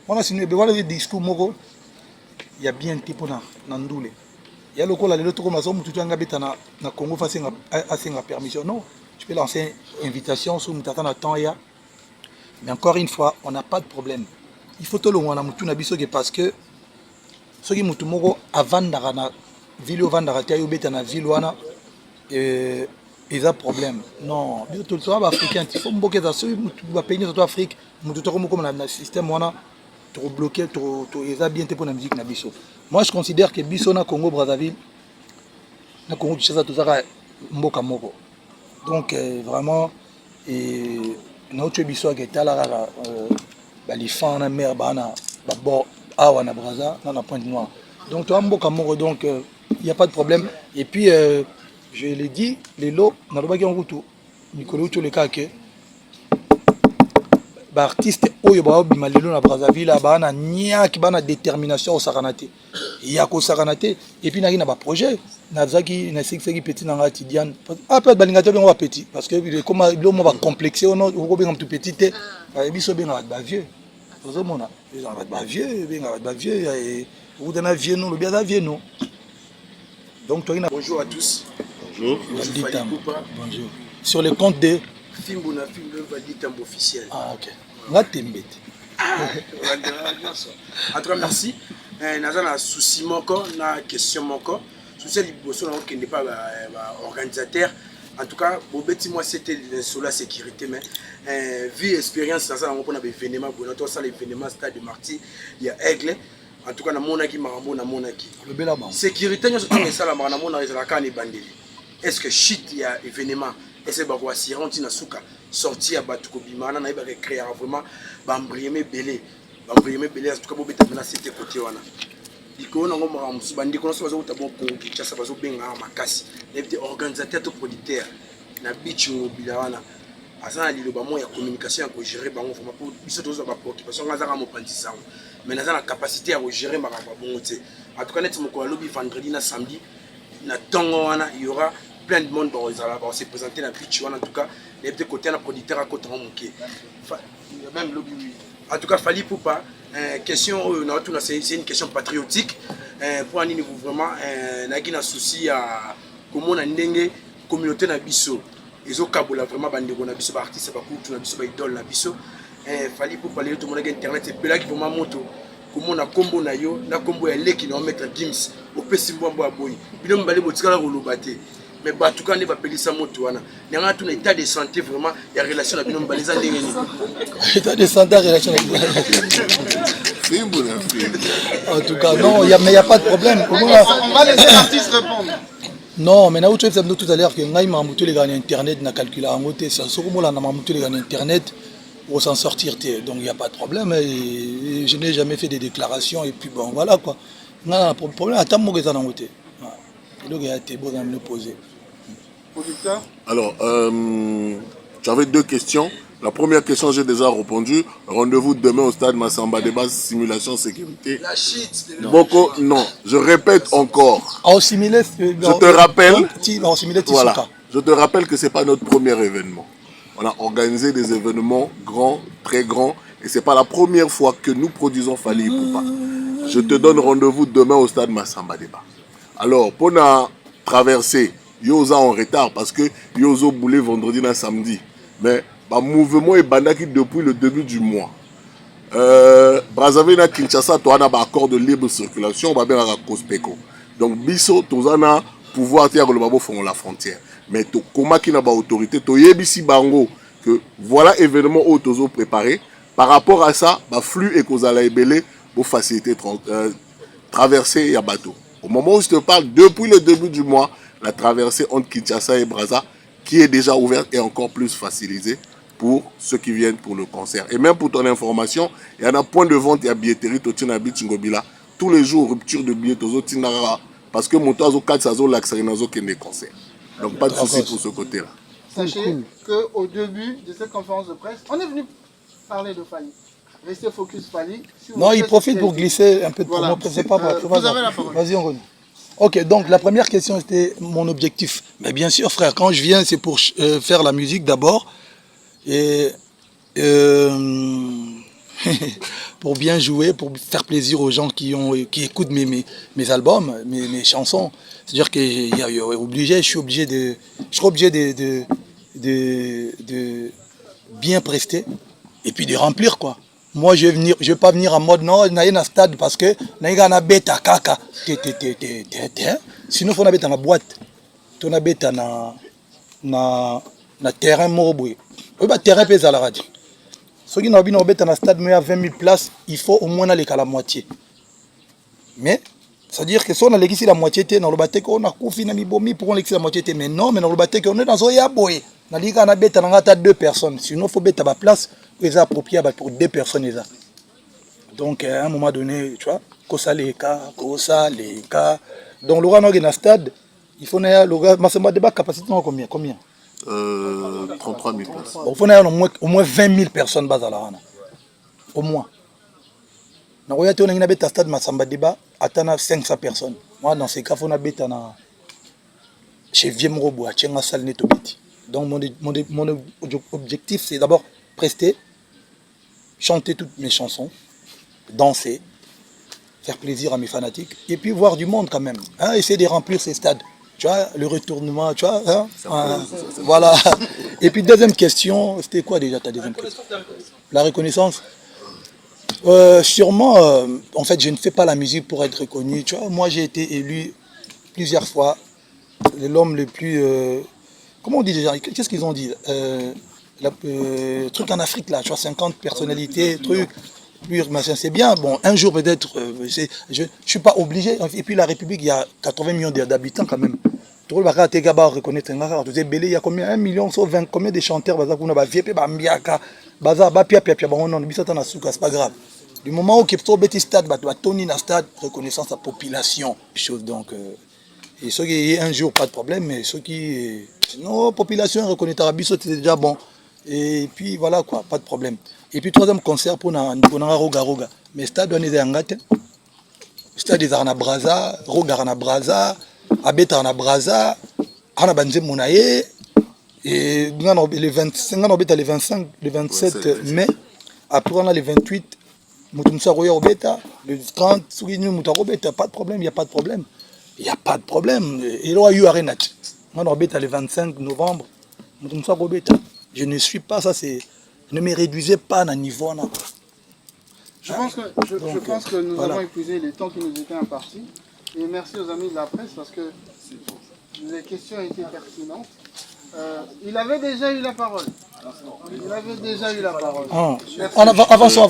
On a signé des discours moraux. Il y a bien un type na Nandoule. Il y a le col à l'autre comme ça, tout un beta na Congo face à la permission. Non, tu peux lancer une invitation sur Moutatan à temps. Mais encore une fois, on n'a pas de problème. Il faut que l'on ait parce que ceux qui ont avant de ville ou avant de ville ils ont problème. Non, tout le temps africain. Il faut que les pays de l'Afrique, le système trop bloqué, trop bien pour la musique. Moi, je considère que Bisso na Congo Brazzaville, na Congo Kinshasa tout ça mboka moko. Donc vraiment notre Bisso qui est là les fans na mer bana bord awa na Brazza na Pointe Noire. Donc toi mboka moko donc il y a pas de problème et puis je l'ai dit les lots na lobaki en route Nicolas tout le cas que ba artiste oyo ba obima lelo na Brazzaville bana niaki bana détermination au saranate il y a ko saranate et puis na ba projet na zaki na sexy petit na Tidiane après balingato bien va petit parce que comme le mot va complexer on ko bien tout petit et biso bien va vieux ozomona va vieux bien va vieux et ou dans vieux non le bien vieux non donc toi bonjour à tous. Bonjour. Bonjour. Sur le compte de Fimbona Fimbo Valitambo officiel. Ah ok. Nga tembete. En tout cas merci. Nazana souci moko na question moko. Souci liboso na qui n'est pas organisateur. En tout cas, bobeti moi c'était sur la sécurité mais vie expérience ça on a événement bon toi ça l'événement stade de Marty il y a Aigle. En tout cas na monaki marambo na monaki. Le belama. Sécurité nous sommes ça la marambo na la kan bandeli. Est-ce que shit il y a événement est-ce que ba assurant na suka sortir batuko bimana na ba créer vraiment ba mbrieme belé en tout cas bobeta na c'était côté wana iko na ngoma musu bandi ko so bazo tabon ko Kinshasa bazo benga makasi n'était organisateur to producteur na beach ngobila wana asana liloba mo ya communication ko gérer bango vraiment pour biso tozo ba préoccupation ngazaka mo pandisa mais na capacité à gérer makambo bongo te en tout cas net moko lobby vendredi na samedi na tongo wana il y aura plein de monde dans se présenter la beach wana en tout cas les petits côtés na producteur à côté manqué même lobby en tout cas Fally Ipupa question c'est une question patriotique pour un niveau vraiment naki na souci à comment na ndenge communauté na biso ezo kabola vraiment bandeko na biso ba artiste ba kutu na biso ba idole na biso Fally Ipupa le tout monde internet c'est pelaki vraiment moto comment na combo na yo na combo ya leki na mettre Gims au pesimbo mbo aboyi bino mbale botikala ko lobate mais en tout cas ne va payer ça moto wana n'anga tout état de santé vraiment il y a relation na bino mbale za ndenge ni état de santé relation en tout cas non mais il y a pas de problème on va laisser l'artiste répondre. Non mais na utu fait tout à l'heure que ngai mamutu les gars internet na calculer en côté ça sokumo la na mamutu les gars internet pour s'en sortir donc il y a pas de problème et je n'ai jamais fait des déclarations et puis bon voilà quoi na problème attends mo geza na côté donc il y a été beau de me poser. Alors, tu avais deux questions. La première question, j'ai déjà répondu. Rendez-vous demain au stade Massamba Débat, simulation sécurité. La shit. Boko, non. Je répète encore. Je te rappelle. Voilà. Je te rappelle que c'est pas notre premier événement. On a organisé des événements grands, très grands, et c'est pas la première fois que nous produisons Fally Ipupa. Je te donne rendez-vous demain au stade Massamba Débat. Alors, pour la traversée, Yoza en retard parce que Yozo boulait vendredi et samedi. Mais le mouvement est bandaki depuis le début du mois. Brazzaville et Kinshasa, tu as un accord de libre circulation, on va bien à Cospeko. Donc, Bisso, tu as un pouvoir de la frontière. Mais comment qui n'a pas autorité, tu as un bango que voilà événement au Tozo préparé. Par rapport à ça, bah, flux et Kozala Ebele pour faciliter traverser et bateau. Au moment où je te parle, depuis le début du mois, la traversée entre Kinshasa et Brazza, qui est déjà ouverte, est encore plus facilitée pour ceux qui viennent pour le concert. Et même pour ton information, il y en a point de vente, il y a billetterie, Totina Chingobila. Tous les jours, rupture de billets, Tozo Tinara, parce que mon Tozo 4 Sazo, l'Axarinazo qui est des concerts. Donc pas de souci pour ce côté-là. Sachez qu'au début de cette conférence de presse, on est venu parler de Fally. Restez focus Fally. Si non, il profite pour glisser un peu de promo. Voilà. Vous avez la parole. Vas-y, on revient. Ok, donc la première question était mon objectif. Mais bien sûr, frère, quand je viens, c'est pour faire la musique d'abord. Et pour bien jouer, pour faire plaisir aux gens qui écoutent mes albums, mes chansons. C'est-à-dire que je serai obligé de bien prester et puis de remplir, quoi. Moi, je vais pas venir en mode non, il y a un stade parce que il y a un bête à caca. Sinon, il faut mettre dans la boîte. Tu as bête na terrain moroboué. Le terrain pèse à la radio. Ceux qui n'ont pas dans un stade, mais à 20 000 places, il faut au moins aller à la moitié. Mais, c'est-à-dire que si on a l'église la moitié, dans le bâtiment, on a confiné pour l'église la moitié. Mais non, mais dans le bâtiment, on est dans un yaboé. Dans le on a 2 personnes. Sinon, il faut mettre à la place les appropriés pour 2 personnes. Donc, à un moment donné, tu vois, Kosa les cas. Donc, le dans le stade, il faut une capacité combien 33 000 places. Il faut au moins 20 000 personnes bas à la rana. Au moins. Dans le stade, il y a 500 personnes. Moi, dans ces cas, il faut chez Viem Robo, chez ma salle netobiti. Donc, mon objectif, c'est d'abord prester, chanter toutes mes chansons, danser, faire plaisir à mes fanatiques, et puis voir du monde quand même. Hein, essayer de remplir ces stades. Tu vois, le retournement, tu vois. Hein, voilà. Et puis, deuxième question, c'était quoi déjà ta deuxième question? La reconnaissance. Sûrement, en fait, je ne fais pas la musique pour être reconnu. Tu vois, moi, j'ai été élu plusieurs fois l'homme le plus... comment on dit déjà? Qu'est-ce qu'ils ont dit? Truc en Afrique, là, tu vois, 50 personnalités, truc... C'est bien, bon, un jour peut-être, je ne suis pas obligé. Et puis la République, il y a 80 millions d'habitants quand même. Il y a combien? 1 million, combien de chanteurs, c'est pas grave. Du moment où il y a stade, stade, reconnaissance à la population. Donc, et ceux qui un jour, pas de problème, mais ceux qui... Sinon, population reconnaît c'est déjà bon. Et puis voilà quoi, pas de problème. Et puis troisième concert pour Roga. Mais stade on est en gâte. Stade des Arna Braza, Roga Arna Braza, Abeta Arna Braza, Arna Banze Mounaye. Et les 25, les 25, le 27 mai. Après on a les 28, Moutoumsa Roya Obeta, le 30, Sougini Mouta Robeta, pas de problème, il n'y a pas de problème. Il n'y a pas de problème. Et là, il y a eu Arénat. On a le 25 novembre, Moutoumsa Robeta. Je ne suis pas, ça c'est... Ne me réduisez pas à un niveau. Là. Je pense que nous avons épuisé les temps qui nous étaient impartis. Et merci aux amis de la presse parce que les questions étaient pertinentes. Il avait déjà eu la parole. Avançons.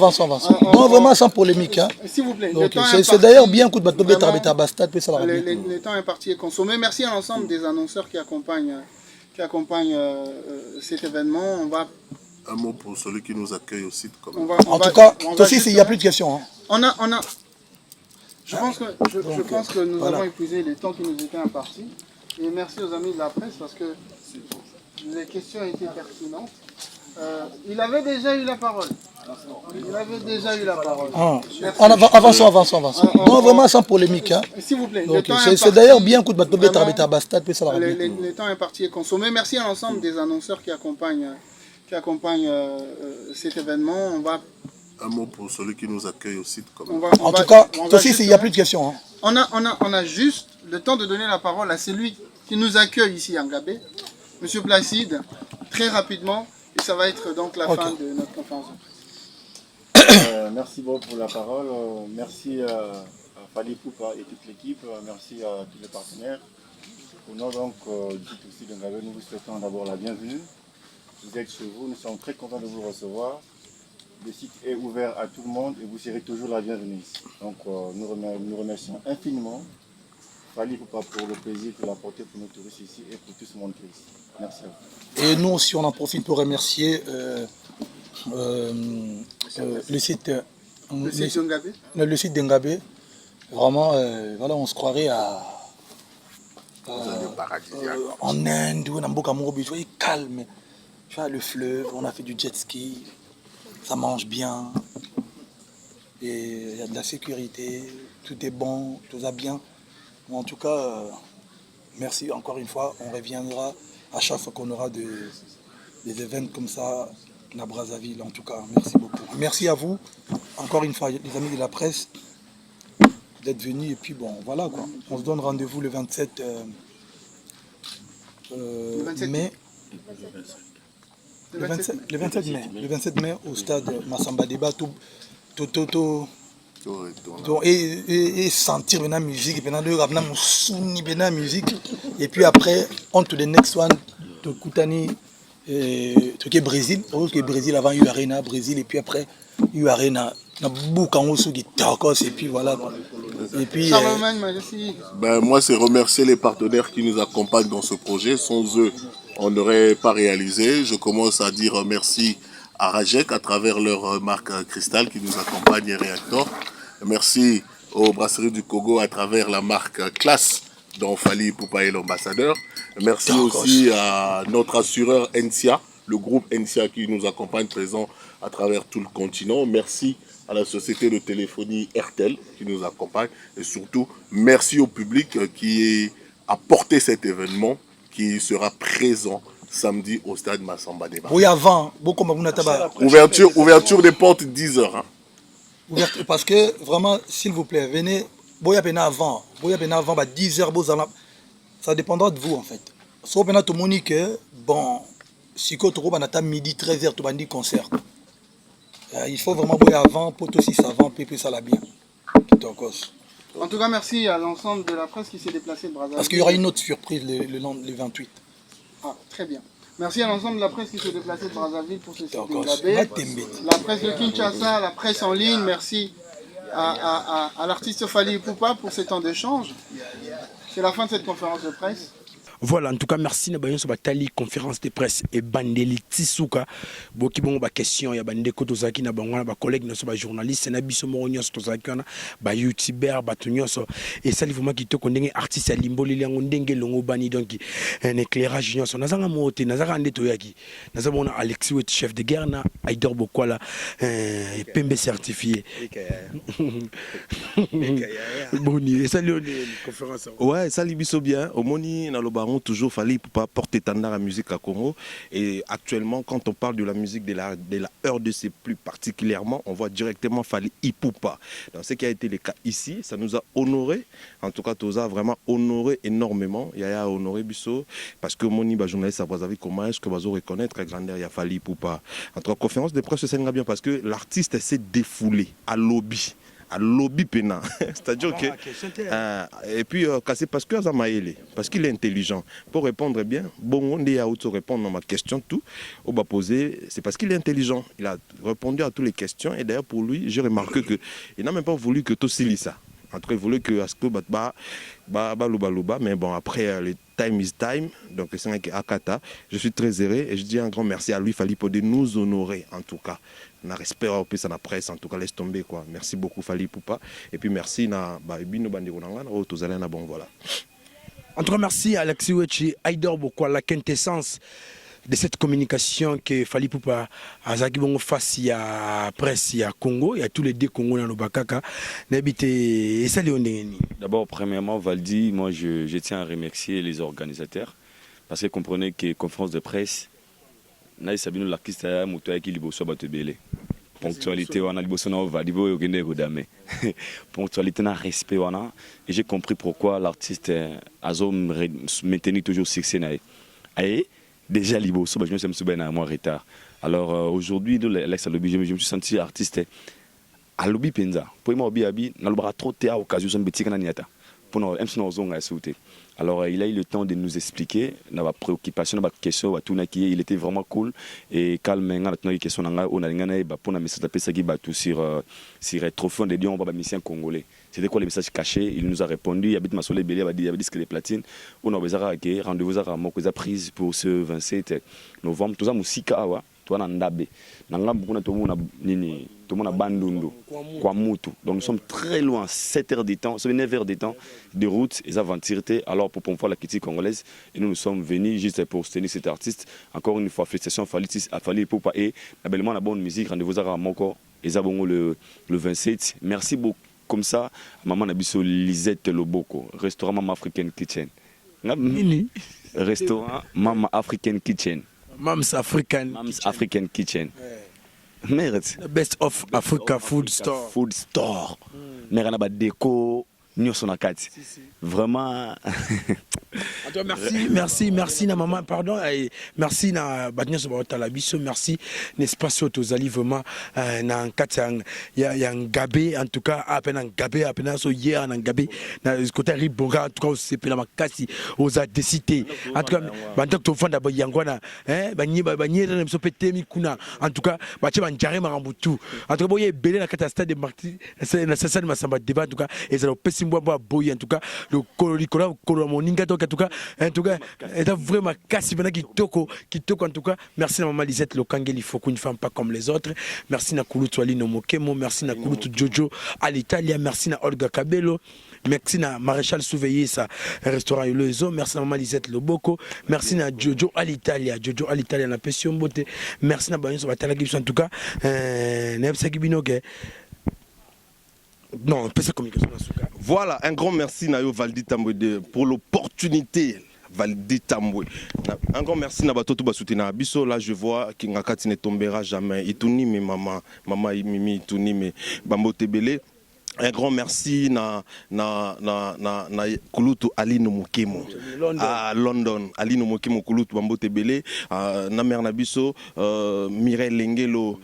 Non, vraiment sans polémique. Hein. S'il vous plaît. C'est d'ailleurs bien coup de bateau le temps imparti est consommé. Merci à l'ensemble des annonceurs qui accompagnent cet événement. On va... Un mot pour celui qui nous accueille aussi. En tout cas, aussi, il n'y a plus de questions. Hein. Je pense que nous avons épuisé les temps qui nous étaient impartis. Et merci aux amis de la presse parce que les questions étaient pertinentes. Il avait déjà eu la parole. Avançons. Non, vraiment sans polémique. Hein. S'il vous plaît. C'est d'ailleurs bien coup de bateau le temps imparti est consommé. Merci à l'ensemble des annonceurs qui accompagnent cet événement. On va... Un mot pour celui qui nous accueille aussi. En tout cas, aussi, il n'y a plus de questions. Hein. On a juste le temps de donner la parole à celui qui nous accueille ici à Ngabé, Monsieur Placide, très rapidement. Et ça va être donc la fin de notre conférence de presse. Merci beaucoup pour la parole. Merci à Fally Poupa et toute l'équipe. Merci à tous les partenaires. Au nom donc du site aussi de Ngabé, nous vous souhaitons d'abord la bienvenue. vous êtes chez vous. Nous sommes très contents de vous recevoir. Le site est ouvert à tout le monde et vous serez toujours la bienvenue ici. Donc nous remercions infiniment Fally Ipupa pour le plaisir qu'il a apporté pour nos touristes ici et pour tout ce monde qui est ici. Merci à vous. Et nous aussi, on en profite pour remercier le site d'Ngabé. Vraiment, voilà, on se croirait en Inde, où on a beaucoup de calme. Tu vois, le fleuve, on a fait du jet ski, ça mange bien. Et il y a de la sécurité, tout est bon, tout va bien. En tout cas, merci encore une fois. On reviendra à chaque fois qu'on aura des événements comme ça à Brazzaville. En tout cas, merci beaucoup. Merci à vous, encore une fois, les amis de la presse, d'être venus. Et puis bon, voilà quoi. On se donne rendez-vous le 27 mai. Le 27 mai au stade Massamba Débat. Et sentir la musique, la musique, et puis après, on to the next one, to Koutani, to Brésil, parce que Brésil avant eu Arena, Brésil, et puis après, eu Arena, na boucan qui tacos, et puis voilà. Et puis, moi, c'est remercier les partenaires qui nous accompagnent dans ce projet. Sans eux, on n'aurait pas réalisé. Je commence à dire merci à Rajek à travers leur marque Cristal qui nous accompagne et Reactor. Merci aux brasseries du Congo à travers la marque Classe dont Fally Ipupa est l'ambassadeur. Merci aussi à notre assureur NCA, le groupe NCA qui nous accompagne présent à travers tout le continent. Merci à la société de téléphonie RTL qui nous accompagne. Et surtout, merci au public qui a porté cet événement qui sera présent samedi au stade Massamba Débat. Oui, avant, ouverture des portes 10h. Hein. Parce que vraiment, s'il vous plaît, venez, avant 10h, ça dépendra de vous en fait. Si vous avez Monique, bon, si vous avez midi 13h, tu vas concert. Il faut vraiment boire avant, pour aussi savant, puis ça la bien. En tout cas, merci à l'ensemble de la presse qui s'est déplacée de Brazzaville. Parce qu'il y aura une autre surprise le 28. Ah, très bien. Merci à l'ensemble de la presse qui s'est déplacée de Brazzaville pour ce site d'Ngabé. La presse de Kinshasa, la presse en ligne, merci à l'artiste Fally Ipupa pour ces temps d'échange. C'est la fin de cette conférence de presse. Voilà, en tout cas, merci na bayon so batali conférence de presse et bandeli tisuka boki bongo ba question ya bande ko tozaki na bango na ba collègue na so ba journaliste na biso mo nyos tozaki na ba youtuber batunyoso et ça vraiment qui to ndenge artiste ya limboli yango ndenge longo bani donc un éclairage nyos nazanga moté nazanga ndeto yaki nazamona Alexis Wet chef de guerre na Aïdor Bokwala Pembe certifié boni et ça le conférence ouais ça libiso bien au moni na lobaron toujours Fally Ipupa porter étendard à musique à Congo et actuellement quand on parle de la musique de la RDC plus particulièrement on voit directement Fally Ipupa dans ce qui a été le cas ici ça nous a honoré en tout cas nous a vraiment honoré énormément Yaya honoré Bisso parce que moni ba journaliste à Brazzaville comment est-ce que va reconnaître la grandeur ya Fally Ipupa en tout cas conférence de presse c'est bien parce que l'artiste s'est défoulé à lobby pena c'est-à-dire que et puis c'est parce que parce qu'il est intelligent pour répondre bien bon on est à auto répondre à ma question tout on va poser c'est parce qu'il est intelligent il a répondu à toutes les questions et d'ailleurs pour lui j'ai remarqué que il n'a même pas voulu que tout ça en tout cas il voulait que à ce que loba mais bon après le time is time donc c'est Akata je suis très heureux et je dis un grand merci à lui Fally Ipupa de nous honorer en tout cas na respect au plus à la presse en tout cas laisse tomber quoi merci beaucoup Fally Ipupa et puis merci na bino bandeko nanga na tozala na bon voilà en tout cas merci à Alexis Wechi Aïdor Bokwala la quintessence de cette communication que Fally Ipupa a zaki bongo face à presse à Congo il y a tous les deux Congo na Lobakaka n'habite et ça léoneni d'abord premièrement Valdi moi je tiens à remercier les organisateurs parce que comprenez que conférence de presse na sabino l'artiste ya moto ya ki liboso batebele ponctualité wana liboso na valibo yokende kodame ponctualité na respect wana et j'ai compris pourquoi l'artiste azo maintenir toujours succès na et déjà liboso je me suis bien à moi retard alors aujourd'hui Alex Alobi je me suis senti artiste Alobi penza pour moi obi abi na lobra trop te à occasion son betika na niata pour MC Nozonga sauté. Alors il a eu le temps de nous expliquer la préoccupation, la question, il était vraiment cool et calme. La question on a pour la message de sur trophée de Lyon, mission congolais. C'était quoi le message caché? Il nous a répondu. Il habite Masolé Belé, il a dit que les platines. On a besoin de rendez-vous à Ramoko, prise pour ce 27 novembre. Tout ça, Moussika, toi, Nandabe. Nangam, beaucoup de monde nini, tout le monde a bandundu, Kwamutu. Donc nous sommes très loin, 7 heures de temps, 9 heures de temps de route et aventures. Alors pour promouvoir la critique congolaise, et nous sommes venus juste pour soutenir cet artiste. Encore une fois, félicitations à Fally Ipupa et bellement la bonne musique. Rendez-vous à Ramoko et Zabongo le 27. Merci beaucoup. Comme ça, maman Nabiso Lisette Loboko, restaurant Mama African Kitchen. Restaurant Mama African Kitchen. Mam's African Kitchen. Merde. The best of Africa food store. Food store. Merde, on a déco. Vraiment. Merci na maman, pardon, et merci na Batnia Sobotalabiso, merci n'est-ce pas sur tous ali vraiment na katang ya ngabé en tout cas à peine ngabé à peine so hier na ngabé na côté ribonga en tout cas c'est pela makasi aux a décidé en tout cas bandak to fanda ba yangwana banyi na so petemi kuna en tout cas ba tche banjare marambutu en tout cas boye belé na kata stade de Marti na sasa de Masamba débat en tout cas et ça le Mbwa boy en tout cas le colori moninga en tout cas est vraiment cassé kitoko en tout cas merci à maman Lisette Lokangeli, il faut qu'une femme pas comme les autres. Merci na Kulutu Ali Nomokemo, merci na Kulutu Jojo à l'Italia, merci na Olga Cabello, merci na Maréchal Souveillé ça restaurant Ulezo, merci na maman Lisette Loboko, merci na Jojo à l'Italia na Pession Beauté, merci na Banyo Batala en tout cas Nebsa Kibinoke. Non, pas communication. Voilà, un grand merci Nayo Valdi Tamboué pour l'opportunité. Valdi Tamboué. Un grand merci Nabato Basutina Abisso. Là, je vois qu'Ingakati ne tombera jamais. Ituni, mais maman Mimi, Ituni, mais Bambo Tebele. Un grand merci na Kulutu Ali Nomokemo à London. Ali Nomokemo Kulutu Bambo Tebele na mère Nabiso Mireille Lengelo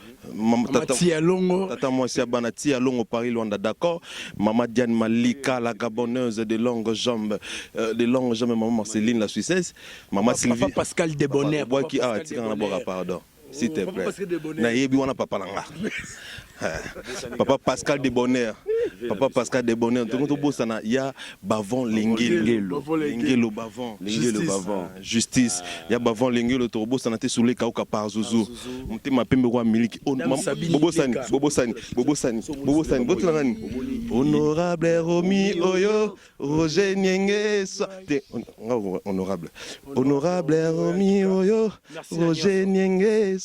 Tata Moisia Banati à Longo Paris Luanda, d'accord. Maman Diane Malika la gaboneuse de longues jambes maman Marceline la Suissesse, maman Sylvie Papa Pascal Debonnaire pardon s'il te plaît na yebi wana papa langa Papa Pascal Debonnaire. Papa Pascal Debonnaire. Tout le il y a Bavon Lengelo Bavon. Justice. Il y a Bavon Lengelo Torbo Sanate Soule Kauka par Zouzou. Monte ma pembe roi miliki. Bobo Sani. Honorable Romi Oyo. Roger Nyenge. Honorable Romi Oyo. Roger Nyenge.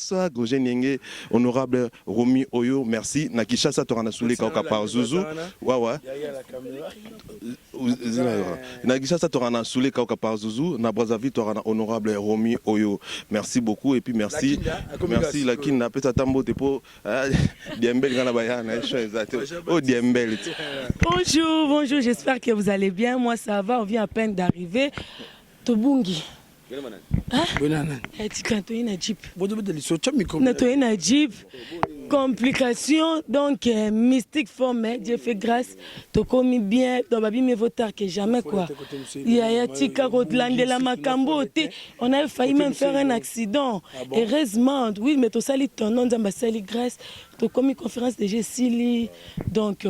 Honorable Romi Oyo. Merci. Nakisha sa torana soule kauka par Zouzou. Ouais. Nakisha sa torana soule kauka par Zouzou. Na Brazzaville torana honorable Romi Oyo. Merci beaucoup et puis merci la kinda peut tambo tepo Diembel ngana bayana oh Diembel. Bonjour, j'espère que vous allez bien. Moi ça va, on vient à peine d'arriver. Tobungi. Complication, donc mystique forme, Dieu fait grâce, tu commis bien, dans ma vie mais vaut tard que jamais quoi. Il y a tika de la Macambo, on a failli même faire un accident. Heureusement, oui, mais tu salis ton nom d'ambassade grâce, tu commis conférence de Gessili, donc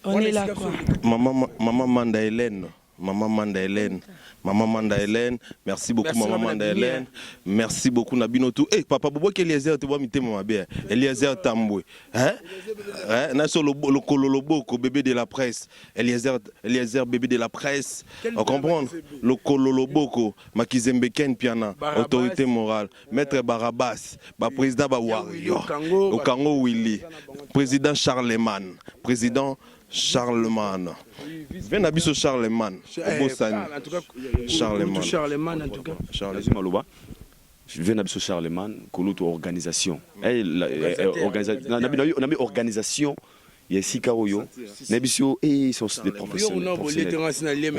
on est là quoi. Maman Manda Hélène, merci beaucoup Maman Manda Hélène, merci beaucoup Nabinotou. Eh papa Bobo qui Eliezer te voit mité maman bien. Eliezer Tamboué. Na sur le kololoboko bébé de la presse. Eliezer bébé de la presse. On comprend le kololoboko Makizembeken Piana, autorité morale, maître Barabas, président Bawario. Okango Willy, président Charlemagne, Venabiso Charlemagne. Charlemagne en tout cas. Venabiso Charlemagne, Kulutu organisation. On a mis organisation. Il y a six Karoyo. Nebisio et ils sont des professionnels.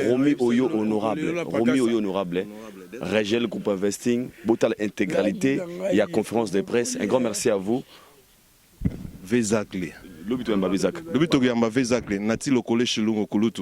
Romi Oyo honorable. Régel Groupe Investing. Botal intégralité. Il y a conférence de presse. Un grand merci à vous. Vezakle. Lobito yamba Vezakle. Nati lokole shilungo Kulutu.